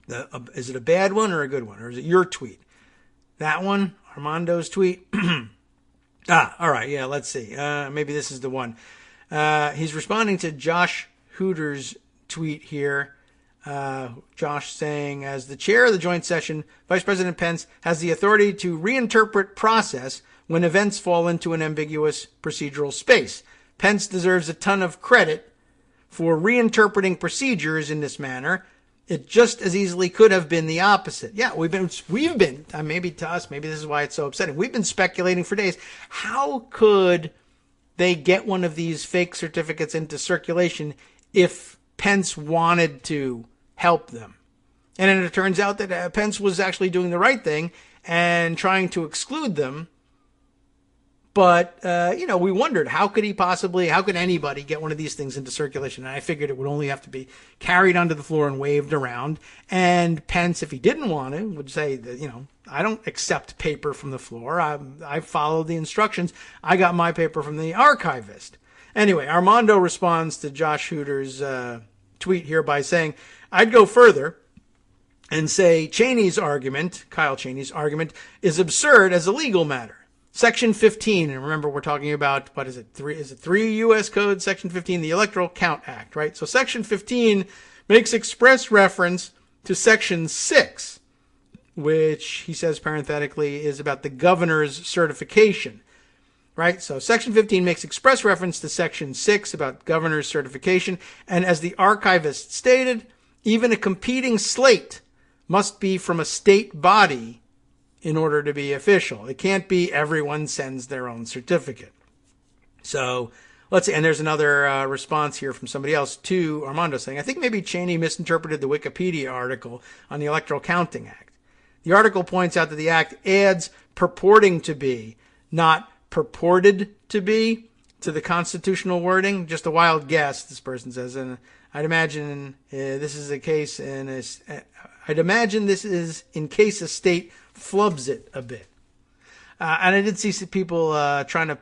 Speaker 2: Is it a bad one or a good one? Or is it your tweet? That one? Armando's tweet? All right. Yeah, let's see. Maybe this is the one. He's responding to Josh Hooter's tweet here. Josh saying, as the chair of the joint session, Vice President Pence has the authority to reinterpret process when events fall into an ambiguous procedural space. Pence deserves a ton of credit for reinterpreting procedures in this manner. It just as easily could have been the opposite. Yeah, we've been, maybe to us, maybe this is why it's so upsetting. We've been speculating for days. How could they get one of these fake certificates into circulation if Pence wanted to help them? And then it turns out that Pence was actually doing the right thing and trying to exclude them. But, we wondered, how could anybody get one of these things into circulation? And I figured it would only have to be carried onto the floor and waved around. And Pence, if he didn't want to, would say that, I don't accept paper from the floor. I follow the instructions. I got my paper from the archivist. Anyway, Armando responds to Josh Hooter's tweet here by saying, I'd go further and say Kyle Cheney's argument, is absurd as a legal matter. Section 15, and remember we're talking about, what is it, 3 U.S. Code, Section 15, the Electoral Count Act, right? So Section 15 makes express reference to Section 6, which he says parenthetically is about the governor's certification, right? So Section 15 makes express reference to Section 6 about governor's certification, and as the archivist stated, even a competing slate must be from a state body in order to be official. It can't be everyone sends their own certificate. So let's see. And there's another response here from somebody else to Armando saying, I think maybe Cheney misinterpreted the Wikipedia article on the Electoral Counting Act. The article points out that the act adds purporting to be, not purported to be, to the constitutional wording. Just a wild guess, this person says. And I'd imagine this is in case a state flubs it a bit. And I did see people trying to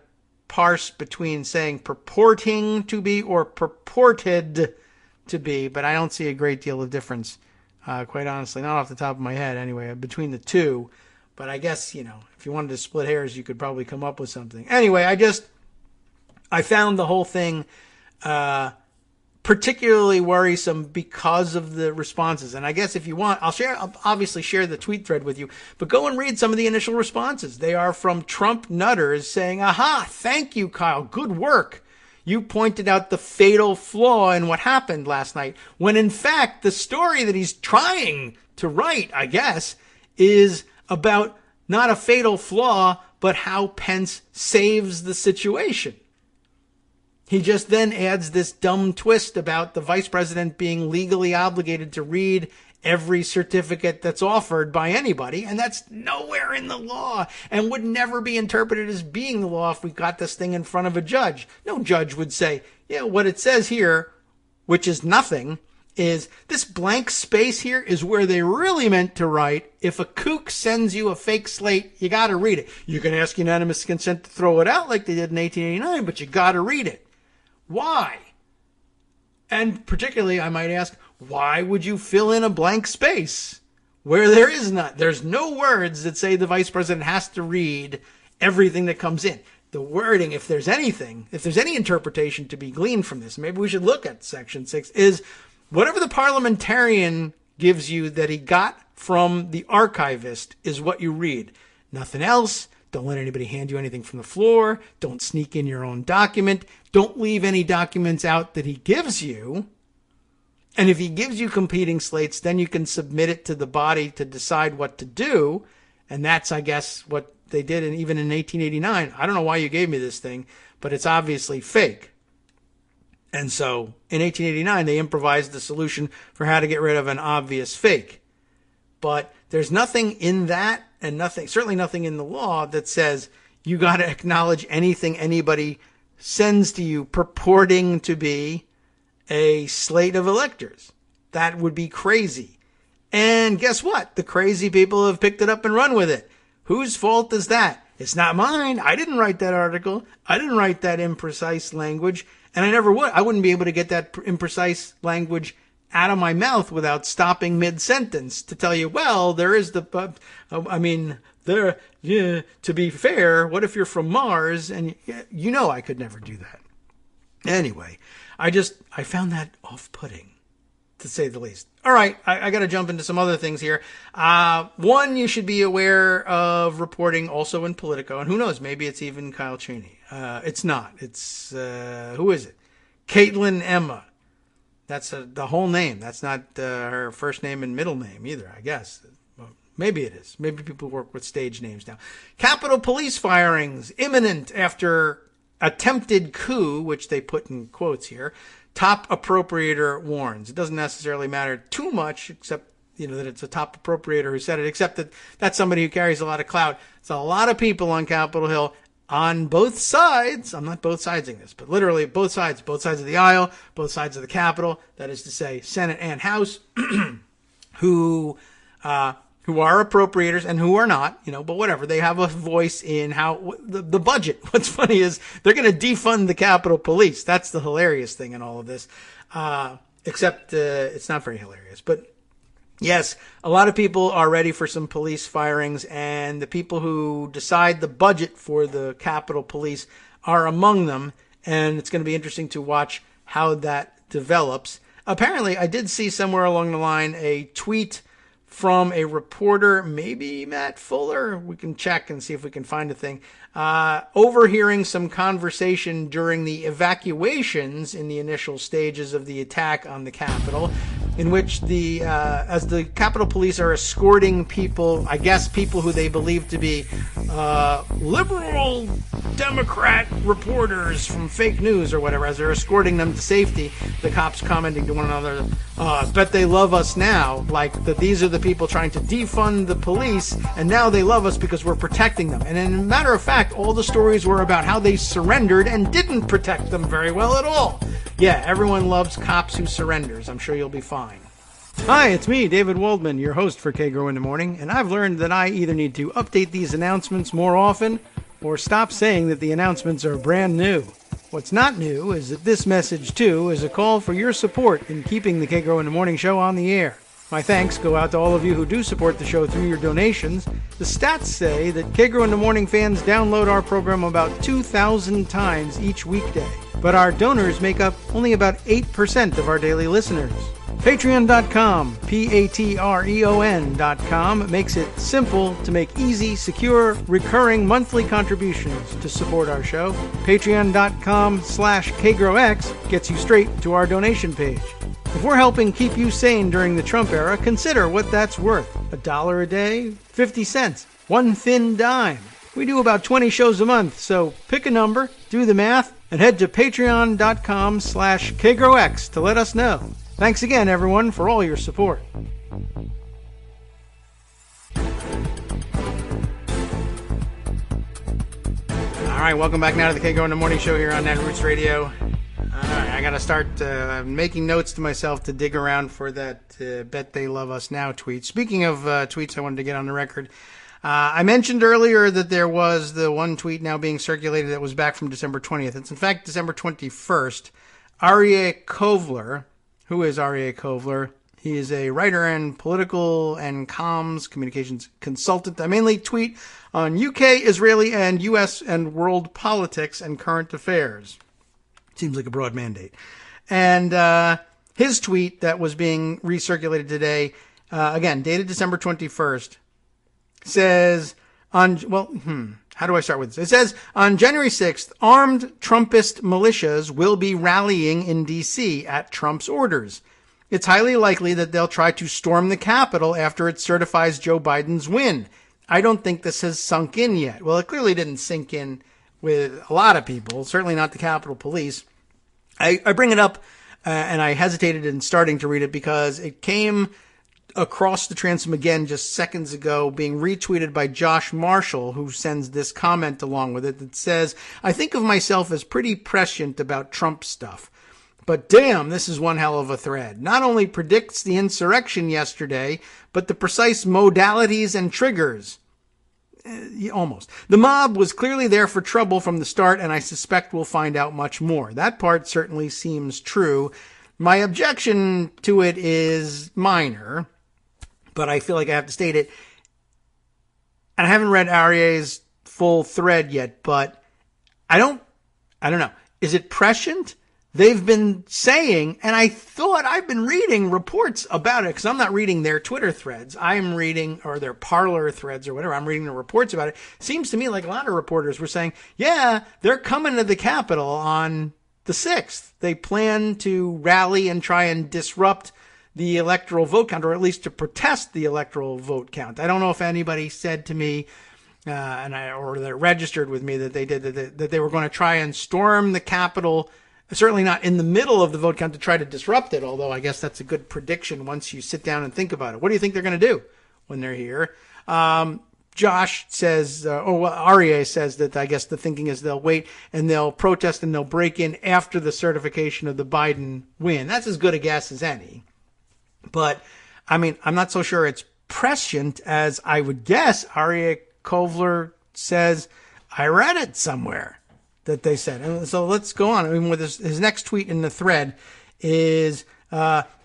Speaker 2: parse between saying purporting to be or purported to be, but I don't see a great deal of difference, quite honestly, not off the top of my head anyway, between the two. But I guess, if you wanted to split hairs, you could probably come up with something. Anyway, I found the whole thing particularly worrisome because of the responses. And I guess if you want, I'll obviously share the tweet thread with you, but go and read some of the initial responses. They are from Trump nutters saying, aha, thank you, Kyle. Good work. You pointed out the fatal flaw in what happened last night, when in fact, the story that he's trying to write, I guess, is about not a fatal flaw, but how Pence saves the situation. He just then adds this dumb twist about the vice president being legally obligated to read every certificate that's offered by anybody, and that's nowhere in the law and would never be interpreted as being the law if we got this thing in front of a judge. No judge would say, yeah, what it says here, which is nothing, is this blank space here is where they really meant to write, if a kook sends you a fake slate, you got to read it. You can ask unanimous consent to throw it out like they did in 1889, but you got to read it. Why? And particularly, I might ask, why would you fill in a blank space where there is not? There's no words that say the vice president has to read everything that comes in. The wording, if there's any interpretation to be gleaned from this, maybe we should look at Section 6, is whatever the parliamentarian gives you that he got from the archivist is what you read. Nothing else. Don't let anybody hand you anything from the floor. Don't sneak in your own document. Don't leave any documents out that he gives you. And if he gives you competing slates, then you can submit it to the body to decide what to do. And that's, I guess, what they did even in 1889. I don't know why you gave me this thing, but it's obviously fake. And so in 1889, they improvised the solution for how to get rid of an obvious fake. But there's nothing in that, and certainly nothing in the law that says you got to acknowledge anything anybody sends to you purporting to be a slate of electors. That would be crazy. And guess what? The crazy people have picked it up and run with it. Whose fault is that? It's not mine. I didn't write that article. I didn't write that imprecise language, and I never would. I wouldn't be able to get that imprecise language out of my mouth without stopping mid-sentence to tell you, well, there is to be fair, what if you're from Mars? And I could never do that. Anyway, I found that off-putting, to say the least. All right, I got to jump into some other things here. One, you should be aware of reporting also in Politico, and who knows, maybe it's even Kyle Cheney. It's not. It's, who is it? Caitlin Emma. That's the whole name. That's not her first name and middle name either, I guess. Well, maybe it is. Maybe people work with stage names now. Capitol Police firings imminent after attempted coup, which they put in quotes here. Top appropriator warns. It doesn't necessarily matter too much, except that it's a top appropriator who said it, except that that's somebody who carries a lot of clout. It's a lot of people on Capitol Hill on both sides. I'm not both sidesing this, but literally both sides of the aisle, both sides of the Capitol, that is to say Senate and House, who are appropriators and who are not, but whatever. They have a voice in how the budget. What's funny is they're going to defund the Capitol Police. That's the hilarious thing in all of this. Except it's not very hilarious. But Yes, a lot of people are ready for some police firings, and the people who decide the budget for the Capitol Police are among them, and it's going to be interesting to watch how that develops. Apparently, I did see somewhere along the line a tweet from a reporter, maybe Matt Fuller. We can check and see if we can find a thing. Overhearing some conversation during the evacuations in the initial stages of the attack on the Capitol, in which as the Capitol Police are escorting people, I guess people who they believe to be liberal Democrat reporters from fake news or whatever, as they're escorting them to safety, the cops commenting to one another, bet they love us now, like that these are the people trying to defund the police, and now they love us because we're protecting them. And in a matter of fact, all the stories were about how they surrendered and didn't protect them very well at all. Yeah, everyone loves cops who surrenders. I'm sure you'll be fine. Hi, it's me, David Waldman, your host for Kagro in the Morning, and I've learned that I either need to update these announcements more often or stop saying that the announcements are brand new. What's not new is that this message, too, is a call for your support in keeping the Kagro in the Morning show on the air. My thanks go out to all of you who do support the show through your donations. The stats say that Kagro in the Morning fans download our program about 2,000 times each weekday, but our donors make up only about 8% of our daily listeners. Patreon.com, Patreon.com, makes it simple to make easy, secure, recurring monthly contributions to support our show. Patreon.com/KagroX gets you straight to our donation page. If we're helping keep you sane during the Trump era, consider what that's worth. $1 a day? 50 cents? One thin dime? We do about 20 shows a month, so pick a number, do the math, and head to patreon.com/KagroX to let us know. Thanks again, everyone, for all your support. All right, welcome back now to the Kagro in the Morning show here on Netroots Radio. All right, I got to start making notes to myself to dig around for that Bet They Love Us Now tweet. Speaking of tweets, I wanted to get on the record. I mentioned earlier that there was the one tweet now being circulated that was back from December 20th. It's in fact December 21st. Aryeh Kovler. Who is Aryeh Kovler? He is a writer and political and comms communications consultant. I mainly tweet on UK, Israeli, and US and world politics and current affairs. Seems like a broad mandate. And his tweet that was being recirculated today, again, dated December 21st, says how do I start with this? It says, on January 6th, armed Trumpist militias will be rallying in D.C. at Trump's orders. It's highly likely that they'll try to storm the Capitol after it certifies Joe Biden's win. I don't think this has sunk in yet. Well, it clearly didn't sink in with a lot of people, certainly not the Capitol Police. I bring it up, and I hesitated in starting to read it because it came across the transom again just seconds ago, being retweeted by Josh Marshall, who sends this comment along with it that says, I think of myself as pretty prescient about Trump stuff. But damn, this is one hell of a thread. Not only predicts the insurrection yesterday, but the precise modalities and triggers. Almost. The mob was clearly there for trouble from the start, and I suspect we'll find out much more. That part certainly seems true. My objection to it is minor, but I feel like I have to state it. And I haven't read Aryeh's full thread yet, but I don't know. Is it prescient? They've been saying, and I thought I've been reading reports about it, because I'm not reading their Twitter threads. I'm reading, or their Parler threads or whatever. I'm reading the reports about it. Seems to me like a lot of reporters were saying, yeah, they're coming to the Capitol on the 6th. They plan to rally and try and disrupt the electoral vote count, or at least to protest the electoral vote count. I don't know if anybody said to me, or that registered with me that they did, that they were going to try and storm the Capitol. Certainly not in the middle of the vote count to try to disrupt it, although I guess that's a good prediction once you sit down and think about it. What do you think they're going to do when they're here? Josh says, Aryeh says that I guess the thinking is they'll wait and they'll protest and they'll break in after the certification of the Biden win. That's as good a guess as any. But, I mean, I'm not so sure it's prescient as I would guess. Aryeh Kovler says, I read it somewhere that they said. And so let's go on. I mean, with his next tweet in the thread is,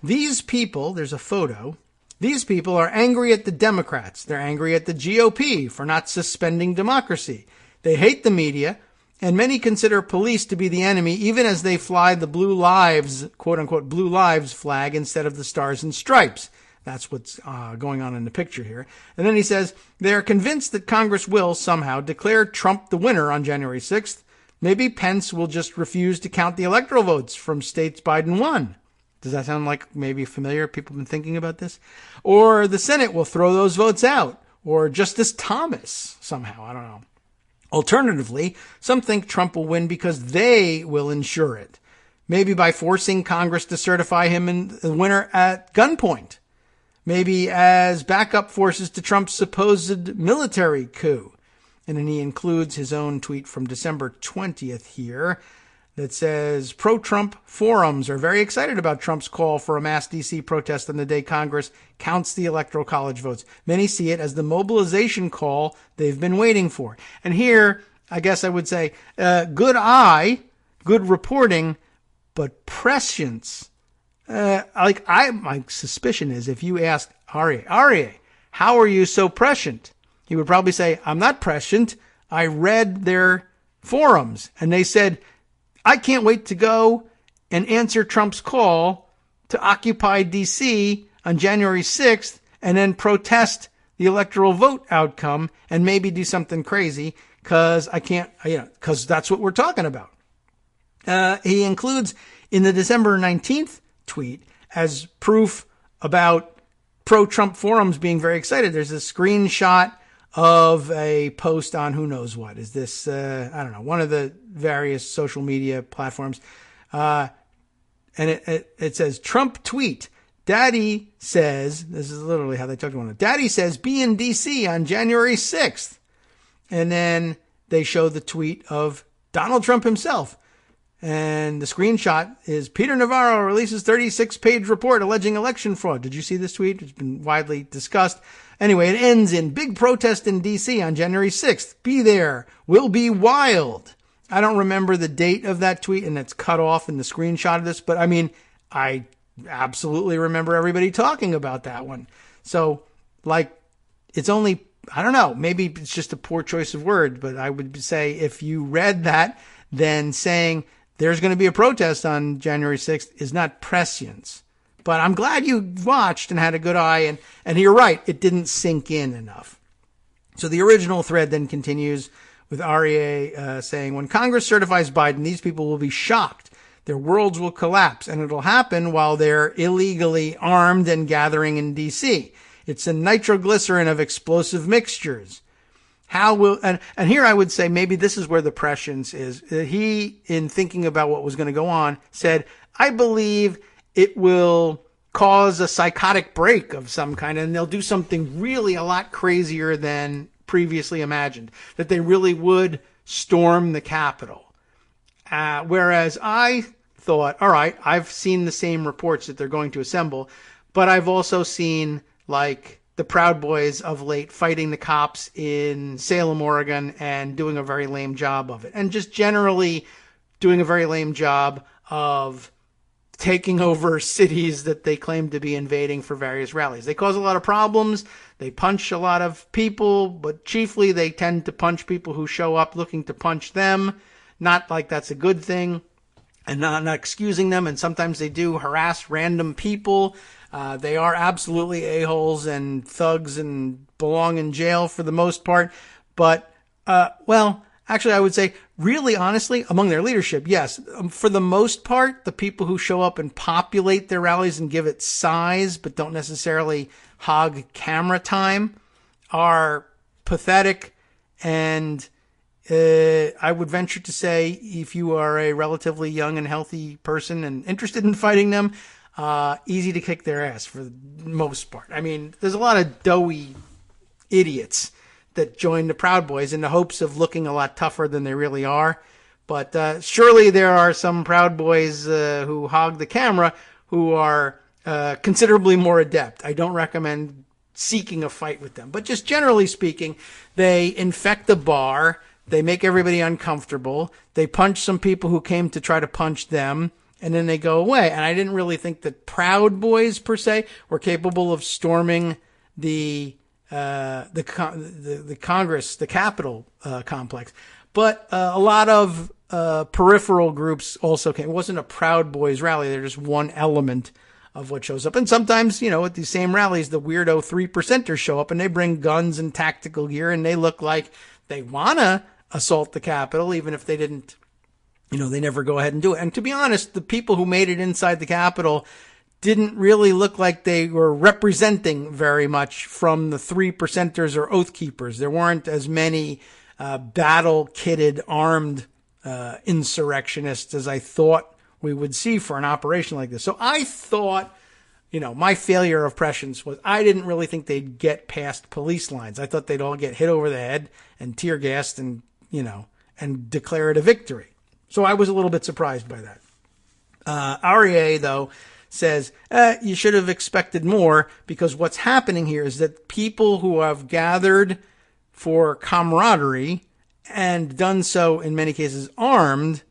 Speaker 2: these people, there's a photo, These people are angry at the Democrats. They're angry at the GOP for not suspending democracy. They hate the media, and many consider police to be the enemy, even as they fly the Blue Lives, quote unquote, Blue Lives flag instead of the Stars and Stripes. That's what's going on in the picture here. And then he says, they are convinced that Congress will somehow declare Trump the winner on January 6th. Maybe Pence will just refuse to count the electoral votes from states Biden won. Does that sound like maybe familiar? People have been thinking about this. Or the Senate will throw those votes out. Or Justice Thomas somehow. I don't know. Alternatively, some think Trump will win because they will ensure it. Maybe by forcing Congress to certify him the winner at gunpoint. Maybe as backup forces to Trump's supposed military coup. And then he includes his own tweet from December 20th here that says, pro-Trump forums are very excited about Trump's call for a mass D.C. protest on the day Congress counts the Electoral College votes. Many see it as the mobilization call they've been waiting for. And here, I guess I would say, good eye, good reporting, but prescience. My suspicion is if you ask Aryeh, how are you so prescient? He would probably say, I'm not prescient. I read their forums and they said, I can't wait to go and answer Trump's call to occupy D.C. on January 6th and then protest the electoral vote outcome and maybe do something crazy because because that's what we're talking about. He includes in the December 19th tweet as proof about pro-Trump forums being very excited. There's a screenshot of a post on who knows what. Is this, one of the various social media platforms. And it says, Trump tweet, Daddy says, this is literally how they talk to one another. Daddy says, be in D.C. on January 6th. And then they show the tweet of Donald Trump himself. And the screenshot is Peter Navarro releases 36-page report alleging election fraud. Did you see this tweet? It's been widely discussed. Anyway, it ends in big protest in D.C. on January 6th. Be there. Will be wild. I don't remember the date of that tweet, and it's cut off in the screenshot of this. But, I absolutely remember everybody talking about that one. So, it's only, I don't know, maybe it's just a poor choice of words. But I would say if you read that, then saying there's going to be a protest on January 6th is not prescience. But I'm glad you watched and had a good eye. And you're right, it didn't sink in enough. So the original thread then continues with Aryeh saying, when Congress certifies Biden, these people will be shocked. Their worlds will collapse. And it'll happen while they're illegally armed and gathering in D.C. It's a nitroglycerin of explosive mixtures. How will, and here I would say maybe this is where the prescience is. He, in thinking about what was going to go on, said, I believe it will cause a psychotic break of some kind, and they'll do something really a lot crazier than previously imagined, that they really would storm the Capitol. Whereas I thought, all right, I've seen the same reports that they're going to assemble, but I've also seen, the Proud Boys of late fighting the cops in Salem, Oregon, and doing a very lame job of it. And just generally doing a very lame job of taking over cities that they claim to be invading for various rallies. They cause a lot of problems. They punch a lot of people, but chiefly they tend to punch people who show up looking to punch them. Not like that's a good thing, and not excusing them. And sometimes they do harass random people. They are absolutely a-holes and thugs and belong in jail for the most part. But, actually I would say really honestly among their leadership, yes, for the most part, the people who show up and populate their rallies and give it size, but don't necessarily hog camera time are pathetic. And, I would venture to say if you are a relatively young and healthy person and interested in fighting them, easy to kick their ass for the most part. There's a lot of doughy idiots that join the Proud Boys in the hopes of looking a lot tougher than they really are. But surely there are some Proud Boys who hog the camera who are considerably more adept. I don't recommend seeking a fight with them. But just generally speaking, they infect the bar. They make everybody uncomfortable. They punch some people who came to try to punch them. and then they go away. And I didn't really think that Proud Boys per se were capable of storming the Congress, the Capitol complex. But a lot of peripheral groups also came. It wasn't a Proud Boys rally. They're just one element of what shows up. And sometimes, at these same rallies, the weirdo 3%ers show up and they bring guns and tactical gear and they look like they want to assault the Capitol, even if they didn't, they never go ahead and do it. And to be honest, the people who made it inside the Capitol didn't really look like they were representing very much from the 3%ers or Oath Keepers. There weren't as many battle-kitted, armed insurrectionists as I thought we would see for an operation like this. So I thought, my failure of prescience was I didn't really think they'd get past police lines. I thought they'd all get hit over the head and tear gassed and, and declare it a victory. So I was a little bit surprised by that. REA, though, says, you should have expected more, because what's happening here is that people who have gathered for camaraderie and done so in many cases armed,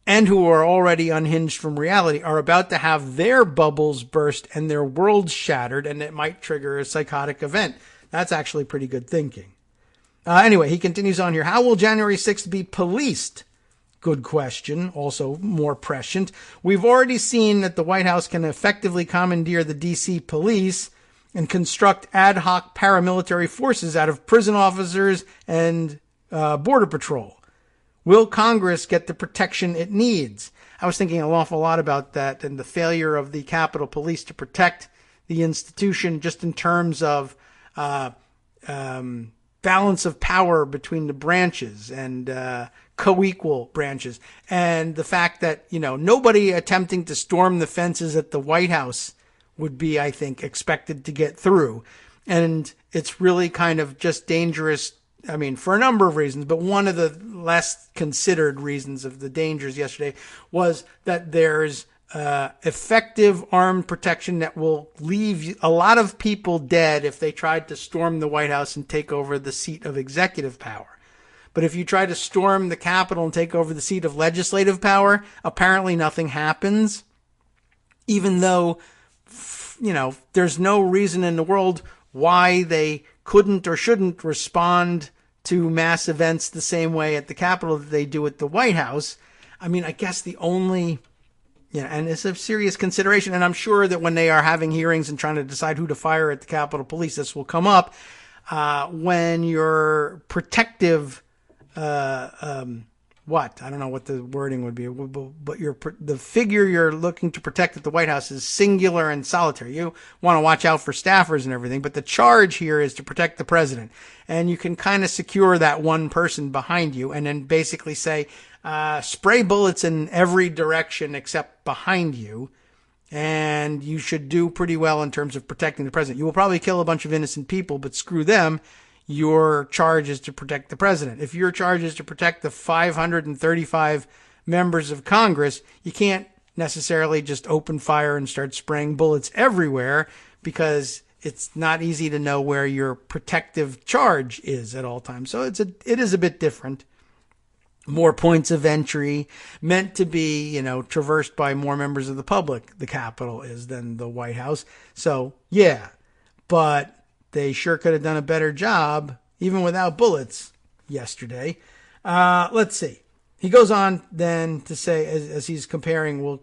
Speaker 2: and who are already unhinged from reality, are about to have their bubbles burst and their worlds shattered, and it might trigger a psychotic event. That's actually pretty good thinking. Anyway, he continues on here. How will January 6th be policed? Good question. Also more prescient. We've already seen that the White House can effectively commandeer the D.C. police and construct ad hoc paramilitary forces out of prison officers and Border Patrol. Will Congress get the protection it needs? I was thinking an awful lot about that and the failure of the Capitol Police to protect the institution, just in terms of balance of power between the branches and co-equal branches. And the fact that, nobody attempting to storm the fences at the White House would be, I think, expected to get through. And it's really kind of just dangerous, for a number of reasons, but one of the less considered reasons of the dangers yesterday was that there's effective armed protection that will leave a lot of people dead if they tried to storm the White House and take over the seat of executive power. But if you try to storm the Capitol and take over the seat of legislative power, apparently nothing happens, even though, there's no reason in the world why they couldn't or shouldn't respond to mass events the same way at the Capitol that they do at the White House. I guess the only, and it's a serious consideration, and I'm sure that when they are having hearings and trying to decide who to fire at the Capitol Police, this will come up, when your protective, I don't know what the wording would be, but the figure you're looking to protect at the White House is singular and solitary. You want to watch out for staffers and everything, but the charge here is to protect the president. And you can kind of secure that one person behind you and then basically say, spray bullets in every direction except behind you. And you should do pretty well in terms of protecting the president. You will probably kill a bunch of innocent people, but screw them. Your charge is to protect the president. If your charge is to protect the 535 members of Congress, you can't necessarily just open fire and start spraying bullets everywhere, because it's not easy to know where your protective charge is at all times. So it is a bit different. More points of entry, meant to be, traversed by more members of the public, the Capitol is, than the White House. So, yeah, but they sure could have done a better job, even without bullets, yesterday. Let's see. He goes on then to say, as he's comparing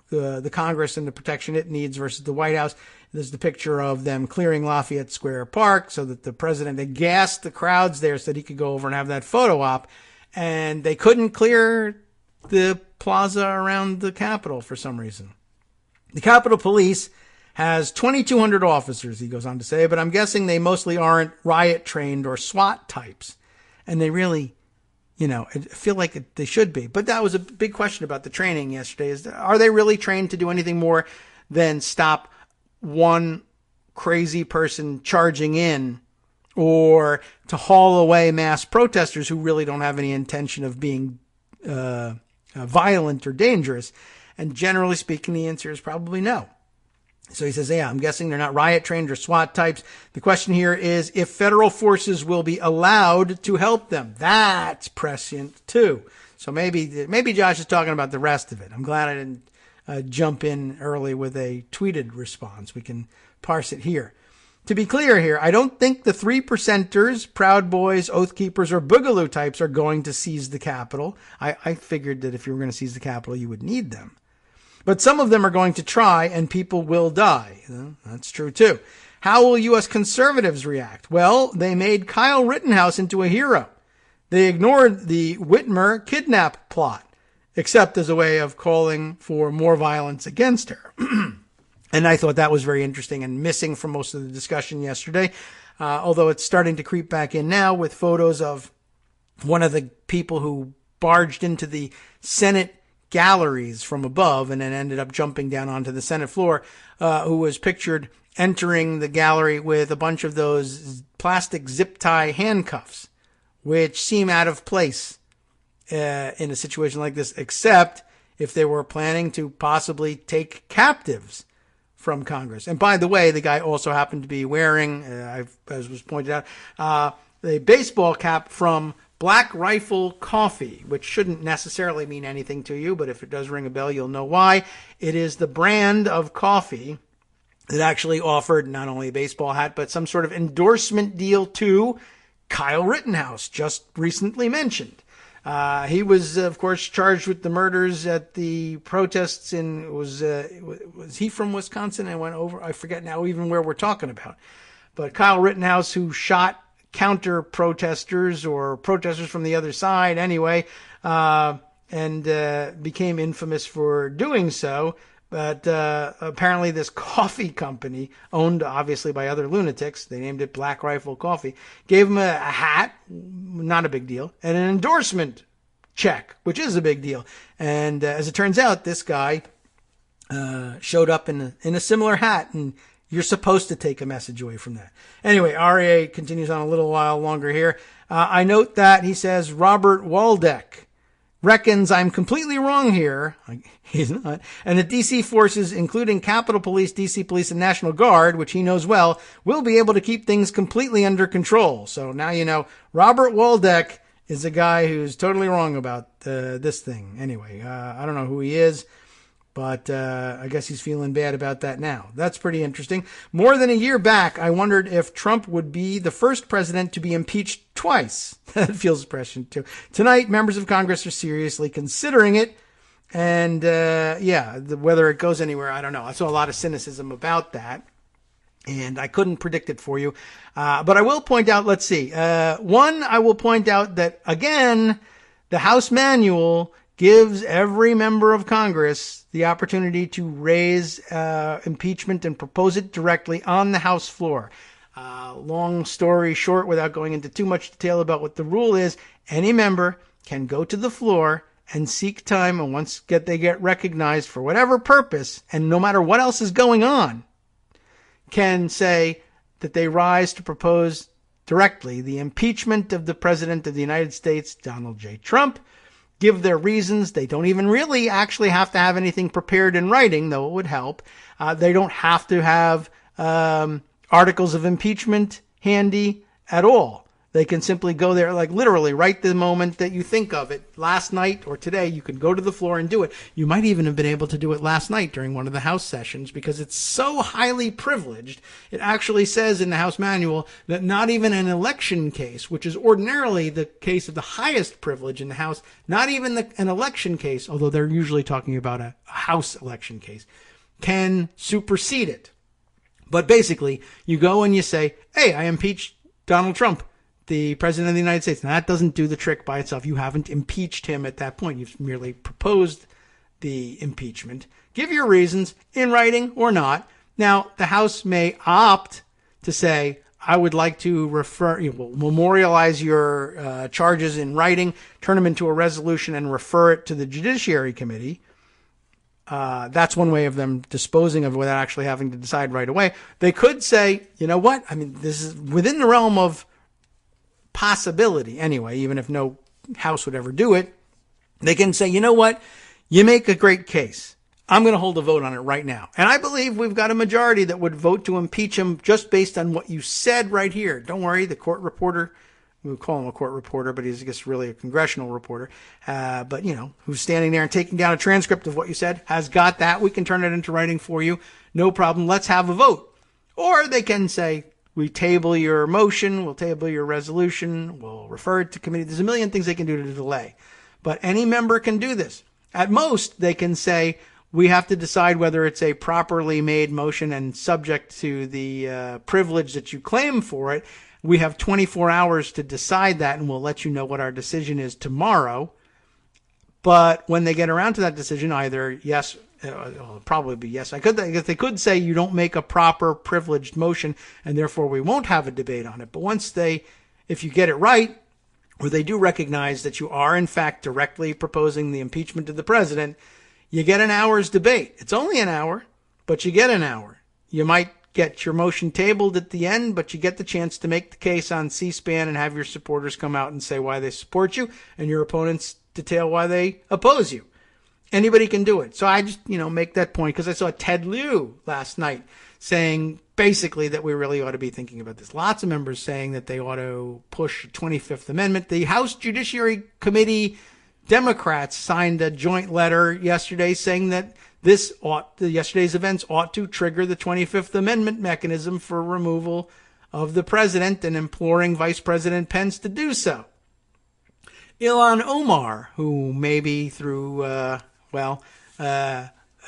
Speaker 2: the Congress and the protection it needs versus the White House, there's the picture of them clearing Lafayette Square Park so that the president, they gassed the crowds there so that he could go over and have that photo op. And they couldn't clear the plaza around the Capitol for some reason. The Capitol Police has 2,200 officers, he goes on to say, but I'm guessing they mostly aren't riot trained or SWAT types. And they really, I feel like they should be. But that was a big question about the training yesterday, is are they really trained to do anything more than stop one crazy person charging in, or to haul away mass protesters who really don't have any intention of being violent or dangerous? And generally speaking, the answer is probably no. So he says, I'm guessing they're not riot trained or SWAT types. The question here is if federal forces will be allowed to help them. That's prescient too. So maybe Josh is talking about the rest of it. I'm glad I didn't jump in early with a tweeted response. We can parse it here. To be clear here, I don't think the 3%ers, Proud Boys, Oath Keepers, or Boogaloo types are going to seize the Capitol. I figured that if you were going to seize the Capitol, you would need them. But some of them are going to try, and people will die. That's true, too. How will U.S. conservatives react? Well, they made Kyle Rittenhouse into a hero. They ignored the Whitmer kidnap plot, except as a way of calling for more violence against her. And I thought that was very interesting and missing from most of the discussion yesterday, although it's starting to creep back in now with photos of one of the people who barged into the Senate galleries from above and then ended up jumping down onto the Senate floor, who was pictured entering the gallery with a bunch of those plastic zip tie handcuffs, which seem out of place in a situation like this, except if they were planning to possibly take captives from Congress. And by the way, the guy also happened to be wearing, as was pointed out, a baseball cap from Black Rifle Coffee, which shouldn't necessarily mean anything to you, but if it does ring a bell, you'll know why. It is the brand of coffee that actually offered not only a baseball hat, but some sort of endorsement deal to Kyle Rittenhouse, just recently mentioned. He was, of course, charged with the murders at the protests was he from Wisconsin? I forget now even where we're talking about. But Kyle Rittenhouse, who shot counter protesters or protesters from the other side anyway, and became infamous for doing so. But apparently this coffee company, owned obviously by other lunatics, they named it Black Rifle Coffee, gave him a hat, not a big deal, and an endorsement check, which is a big deal. And as it turns out, this guy showed up in a similar hat, and you're supposed to take a message away from that. Anyway, RA continues on a little while longer here. I note that he says Robert Waldeck reckons I'm completely wrong here. He's not. And the DC forces, including Capitol Police, DC Police, and National Guard, which he knows well, will be able to keep things completely under control. So now you know Robert Waldeck is a guy who's totally wrong about this thing. Anyway, I don't know who he is, but I guess he's feeling bad about that now. That's pretty interesting. More than a year back, I wondered if Trump would be the first president to be impeached twice. That feels prescient too. Tonight, members of Congress are seriously considering it. And whether it goes anywhere, I don't know. I saw a lot of cynicism about that, and I couldn't predict it for you. But I will point out, let's see. One, I will point out that, again, the House manual gives every member of Congress the opportunity to raise impeachment and propose it directly on the House floor. Long story short, without going into too much detail about what the rule is, any member can go to the floor and seek time, and once they get recognized for whatever purpose, and no matter what else is going on, can say that they rise to propose directly the impeachment of the President of the United States, Donald J. Trump, give their reasons. They don't even really actually have to have anything prepared in writing, though it would help. They don't have to have articles of impeachment handy at all. They can simply go there, like literally right the moment that you think of it. Last night or today, you could go to the floor and do it. You might even have been able to do it last night during one of the House sessions because it's so highly privileged. It actually says in the House manual that not even an election case, which is ordinarily the case of the highest privilege in the House, not even an election case, although they're usually talking about a House election case, can supersede it. But basically, you go and you say, hey, I impeached Donald Trump, the President of the United States. Now, that doesn't do the trick by itself. You haven't impeached him at that point. You've merely proposed the impeachment. Give your reasons in writing or not. Now, the House may opt to say, I would like to memorialize your charges in writing, turn them into a resolution, and refer it to the Judiciary Committee. That's one way of them disposing of it without actually having to decide right away. They could say, you know what? I mean, this is within the realm of possibility anyway, even if no House would ever do it. They can say, you know what? You make a great case. I'm going to hold a vote on it right now. And I believe we've got a majority that would vote to impeach him just based on what you said right here. Don't worry, the court reporter we call him a court reporter, but he's, I guess, really a congressional reporter, but, who's standing there and taking down a transcript of what you said, has got that. We can turn it into writing for you. No problem. Let's have a vote. Or they can say, we table your motion, we'll table your resolution, we'll refer it to committee. There's a million things they can do to delay. But any member can do this. At most, they can say, we have to decide whether it's a properly made motion and subject to the privilege that you claim for it. We have 24 hours to decide that, and we'll let you know what our decision is tomorrow. But when they get around to that decision, either yes, it'll probably be yes. I guess they could say you don't make a proper privileged motion, and therefore we won't have a debate on it. But if you get it right, or they do recognize that you are in fact directly proposing the impeachment of the president, you get an hour's debate. It's only an hour, but you get an hour. You might get your motion tabled at the end, but you get the chance to make the case on C-SPAN and have your supporters come out and say why they support you, and your opponents detail why they oppose you. Anybody can do it. So I just, make that point because I saw Ted Lieu last night saying basically that we really ought to be thinking about this. Lots of members saying that they ought to push the 25th Amendment. The House Judiciary Committee Democrats signed a joint letter yesterday saying that yesterday's events ought to trigger the 25th Amendment mechanism for removal of the president and imploring Vice President Pence to do so. Ilhan Omar, who maybe through,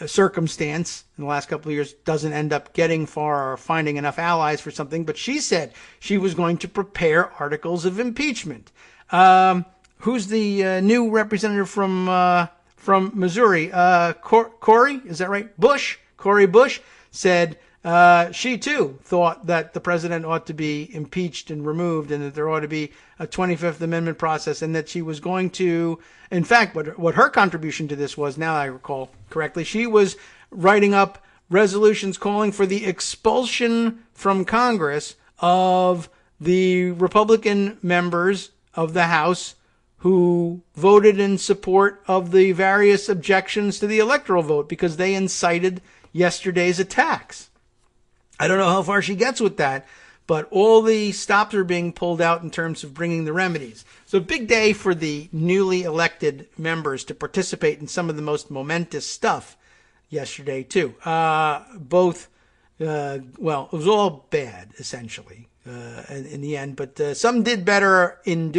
Speaker 2: circumstance in the last couple of years doesn't end up getting far or finding enough allies for something, but she said she was going to prepare articles of impeachment. Who's the new representative from Missouri? Cori, is that right? Cori Bush said she too thought that the president ought to be impeached and removed, and that there ought to be a 25th Amendment process, and that she was going to, in fact, what her contribution to this was, now I recall correctly, she was writing up resolutions calling for the expulsion from Congress of the Republican members of the House who voted in support of the various objections to the electoral vote because they incited yesterday's attacks. I don't know how far she gets with that, but all the stops are being pulled out in terms of bringing the remedies. So a big day for the newly elected members to participate in some of the most momentous stuff yesterday, too. It was all bad, essentially. In the end, but some did better in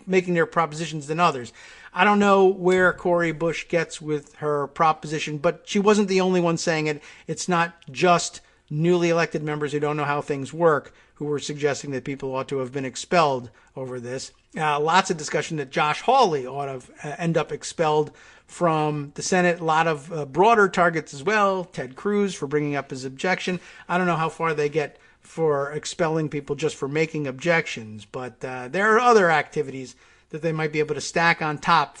Speaker 2: making their propositions than others. I don't know where Cori Bush gets with her proposition, but she wasn't the only one saying it. It's not just newly elected members who don't know how things work who were suggesting that people ought to have been expelled over this. Lots of discussion that Josh Hawley ought to end up expelled from the Senate. A lot of broader targets as well. Ted Cruz for bringing up his objection. I don't know how far they get for expelling people just for making objections, but there are other activities that they might be able to stack on top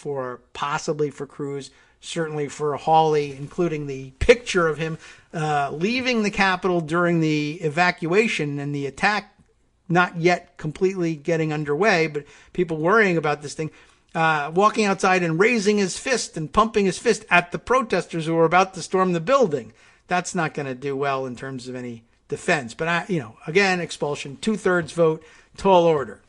Speaker 2: possibly for Cruz, certainly for Hawley, including the picture of him leaving the Capitol during the evacuation and the attack not yet completely getting underway, but people worrying about this thing, walking outside and raising his fist and pumping his fist at the protesters who were about to storm the building. That's not going to do well in terms of any defense. But, again, expulsion, 2/3 vote, tall order.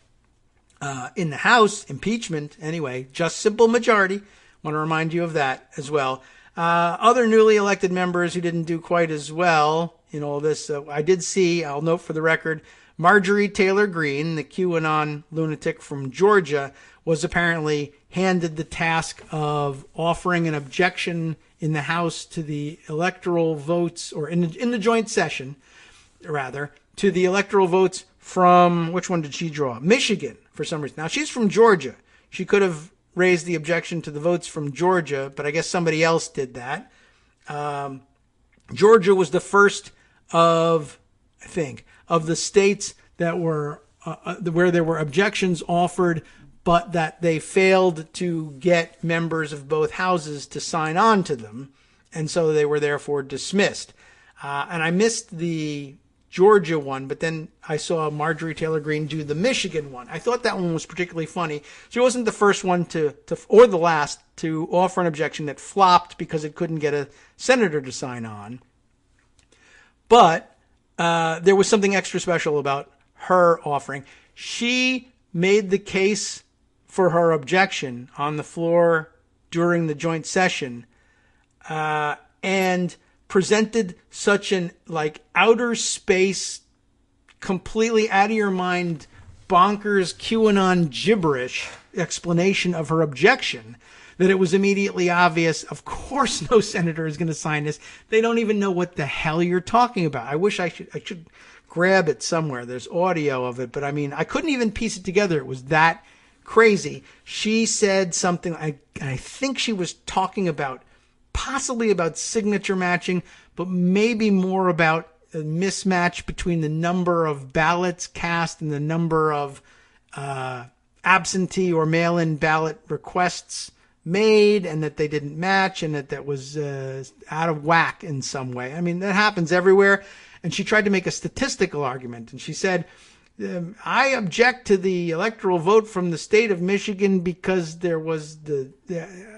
Speaker 2: In the House, impeachment, anyway, just simple majority. Want to remind you of that as well. Other newly elected members who didn't do quite as well in all this, I did see, I'll note for the record, Marjorie Taylor Greene, the QAnon lunatic from Georgia, was apparently handed the task of offering an objection in the House to the electoral votes, or in the joint session, rather, to the electoral votes from, which one did she draw? Michigan, for some reason. Now, she's from Georgia. She could have raised the objection to the votes from Georgia, but I guess somebody else did that. Georgia was the first of the states that were where there were objections offered, but that they failed to get members of both houses to sign on to them, and so they were therefore dismissed. And I missed the Georgia one, but then I saw Marjorie Taylor Greene do the Michigan one. I thought that one was particularly funny. She wasn't the first one or the last to offer an objection that flopped because it couldn't get a senator to sign on. But there was something extra special about her offering. She made the case for her objection on the floor during the joint session, and presented such an outer space, completely out of your mind, bonkers QAnon gibberish explanation of her objection that it was immediately obvious, of course no senator is going to sign this. They don't even know what the hell you're talking about. I wish I should grab it somewhere. There's audio of it, but I mean, I couldn't even piece it together. It was that crazy. She said something, I think she was talking about, possibly about signature matching, but maybe more about a mismatch between the number of ballots cast and the number of absentee or mail-in ballot requests made, and that they didn't match, and that was out of whack in some way. I mean, that happens everywhere. And she tried to make a statistical argument, and she said, I object to the electoral vote from the state of Michigan because there was the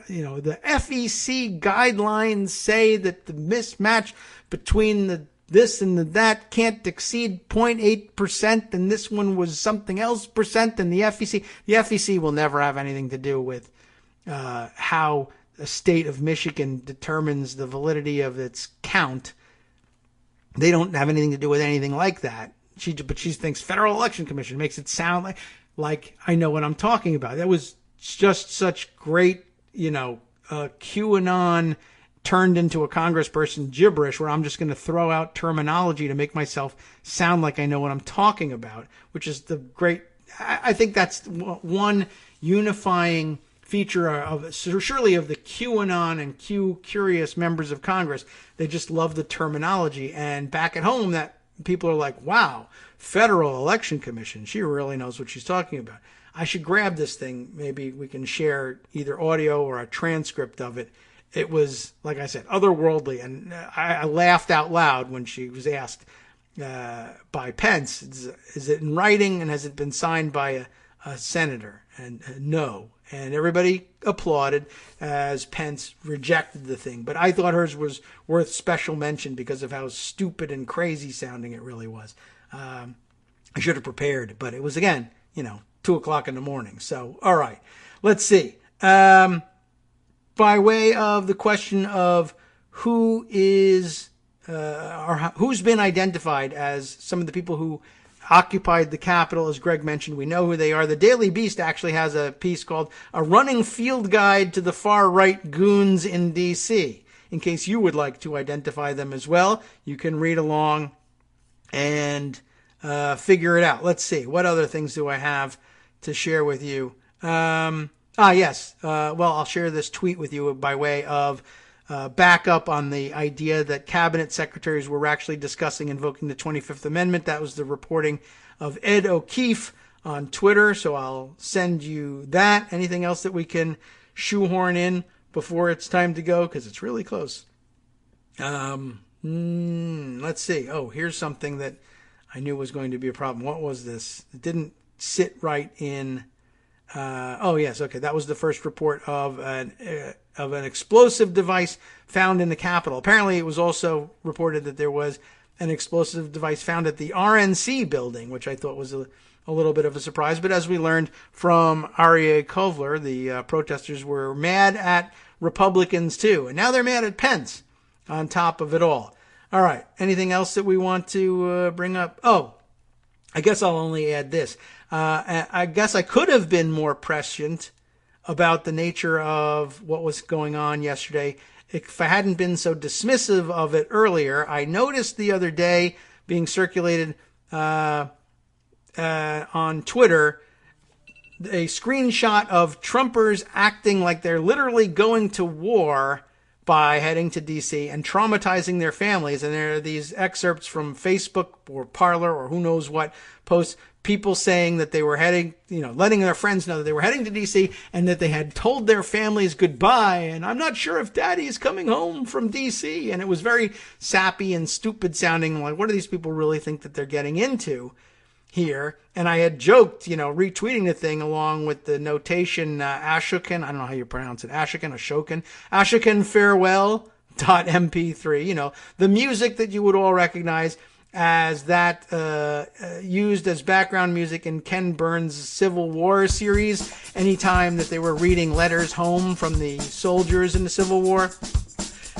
Speaker 2: FEC guidelines say that the mismatch between the this and the that can't exceed 0.8%, and this one was something else percent, and the FEC will never have anything to do with how the state of Michigan determines the validity of its count. They don't have anything to do with anything like that. But she thinks Federal Election Commission makes it sound like I know what I'm talking about. That was just such great, QAnon turned into a congressperson gibberish, where I'm just going to throw out terminology to make myself sound like I know what I'm talking about, which is the great. I think that's one unifying feature of surely of the QAnon and Q-curious members of Congress. They just love the terminology. And back at home, that people are like, wow, Federal Election Commission, she really knows what she's talking about. I should grab this thing. Maybe we can share either audio or a transcript of it. It was, like I said, otherworldly. And I laughed out loud when she was asked by Pence, is it in writing and has it been signed by a senator? And no. And everybody applauded as Pence rejected the thing. But I thought hers was worth special mention because of how stupid and crazy sounding it really was. I should have prepared, but it was, again, 2:00 in the morning. So, all right, let's see. By way of the question of who is or who's been identified as some of the people who occupied the Capitol, as Greg mentioned, we know who they are. The Daily Beast actually has a piece called A Running Field Guide to the Far-Right Goons in D.C. In case you would like to identify them as well, you can read along and figure it out. Let's see. What other things do I have to share with you? Yes. Well, I'll share this tweet with you by way of backup on the idea that cabinet secretaries were actually discussing invoking the 25th Amendment. That was the reporting of Ed O'Keefe on Twitter. So I'll send you that. Anything else that we can shoehorn in before it's time to go? Because it's really close. Let's see. Oh, here's something that I knew was going to be a problem. What was this? It didn't sit right in. Oh, yes. Okay. That was the first report of an explosive device found in the Capitol. Apparently, it was also reported that there was an explosive device found at the RNC building, which I thought was a little bit of a surprise. But as we learned from Aryeh Kovler, the protesters were mad at Republicans, too. And now they're mad at Pence on top of it all. All right. Anything else that we want to bring up? Oh, I guess I'll only add this. I guess I could have been more prescient about the nature of what was going on yesterday if I hadn't been so dismissive of it earlier. I noticed the other day being circulated on Twitter a screenshot of Trumpers acting like they're literally going to war by heading to D.C. and traumatizing their families. And there are these excerpts from Facebook or Parler or who knows what posts, people saying that they were heading, letting their friends know that they were heading to D.C. and that they had told their families goodbye. And I'm not sure if Daddy is coming home from D.C. And it was very sappy and stupid sounding. Like, what do these people really think that they're getting into here? And I had joked, retweeting the thing along with the notation Ashokan, I don't know how you pronounce it, Ashokan farewell .mp3, the music that you would all recognize. as that used as background music in Ken Burns' Civil War series anytime that they were reading letters home from the soldiers in the Civil War.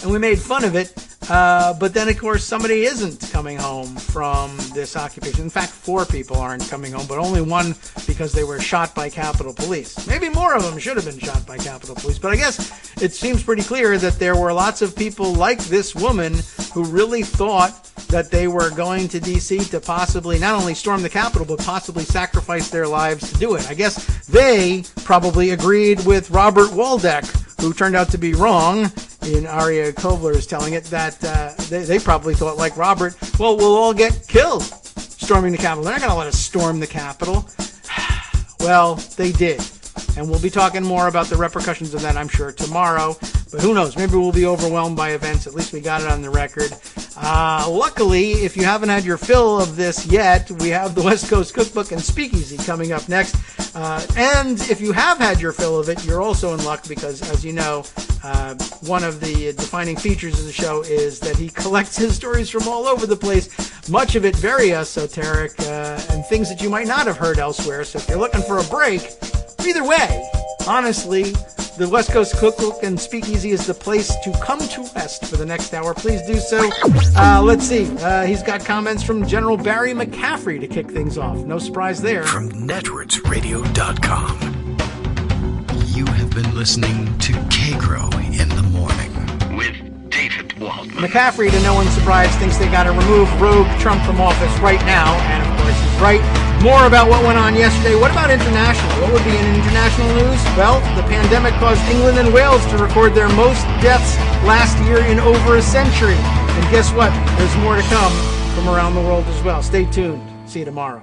Speaker 2: And we made fun of it, but then, of course, somebody isn't coming home from this occupation. In fact, 4 people aren't coming home, but only 1 because they were shot by Capitol Police. Maybe more of them should have been shot by Capitol Police, but I guess it seems pretty clear that there were lots of people like this woman who really thought that they were going to D.C. to possibly not only storm the Capitol, but possibly sacrifice their lives to do it. I guess they probably agreed with Robert Waldeck, who turned out to be wrong in Aria Kovler's telling it, that they probably thought, like Robert, well, we'll all get killed storming the Capitol. They're not going to let us storm the Capitol. Well, they did. And we'll be talking more about the repercussions of that, I'm sure, tomorrow. But who knows? Maybe we'll be overwhelmed by events. At least we got it on the record. Luckily, if you haven't had your fill of this yet, we have the West Coast Cookbook and Speakeasy coming up next. And if you have had your fill of it, you're also in luck because, as you know, one of the defining features of the show is that he collects his stories from all over the place, much of it very esoteric, and things that you might not have heard elsewhere. So if you're looking for a break, either way, honestly, the West Coast Cookbook and Speakeasy is the place to come to rest for the next hour. Please do so. Let's see. He's got comments from General Barry McCaffrey to kick things off. No surprise there.
Speaker 1: From netrootsradio.com. You have been listening to Kagro in the Morning with David Waldman.
Speaker 2: McCaffrey, to no one's surprise, thinks they got to remove rogue Trump from office right now. And, of course, he's right. More about what went on yesterday. What about international? What would be in international news? Well, the pandemic caused England and Wales to record their most deaths last year in over a century. And guess what? There's more to come from around the world as well. Stay tuned. See you tomorrow.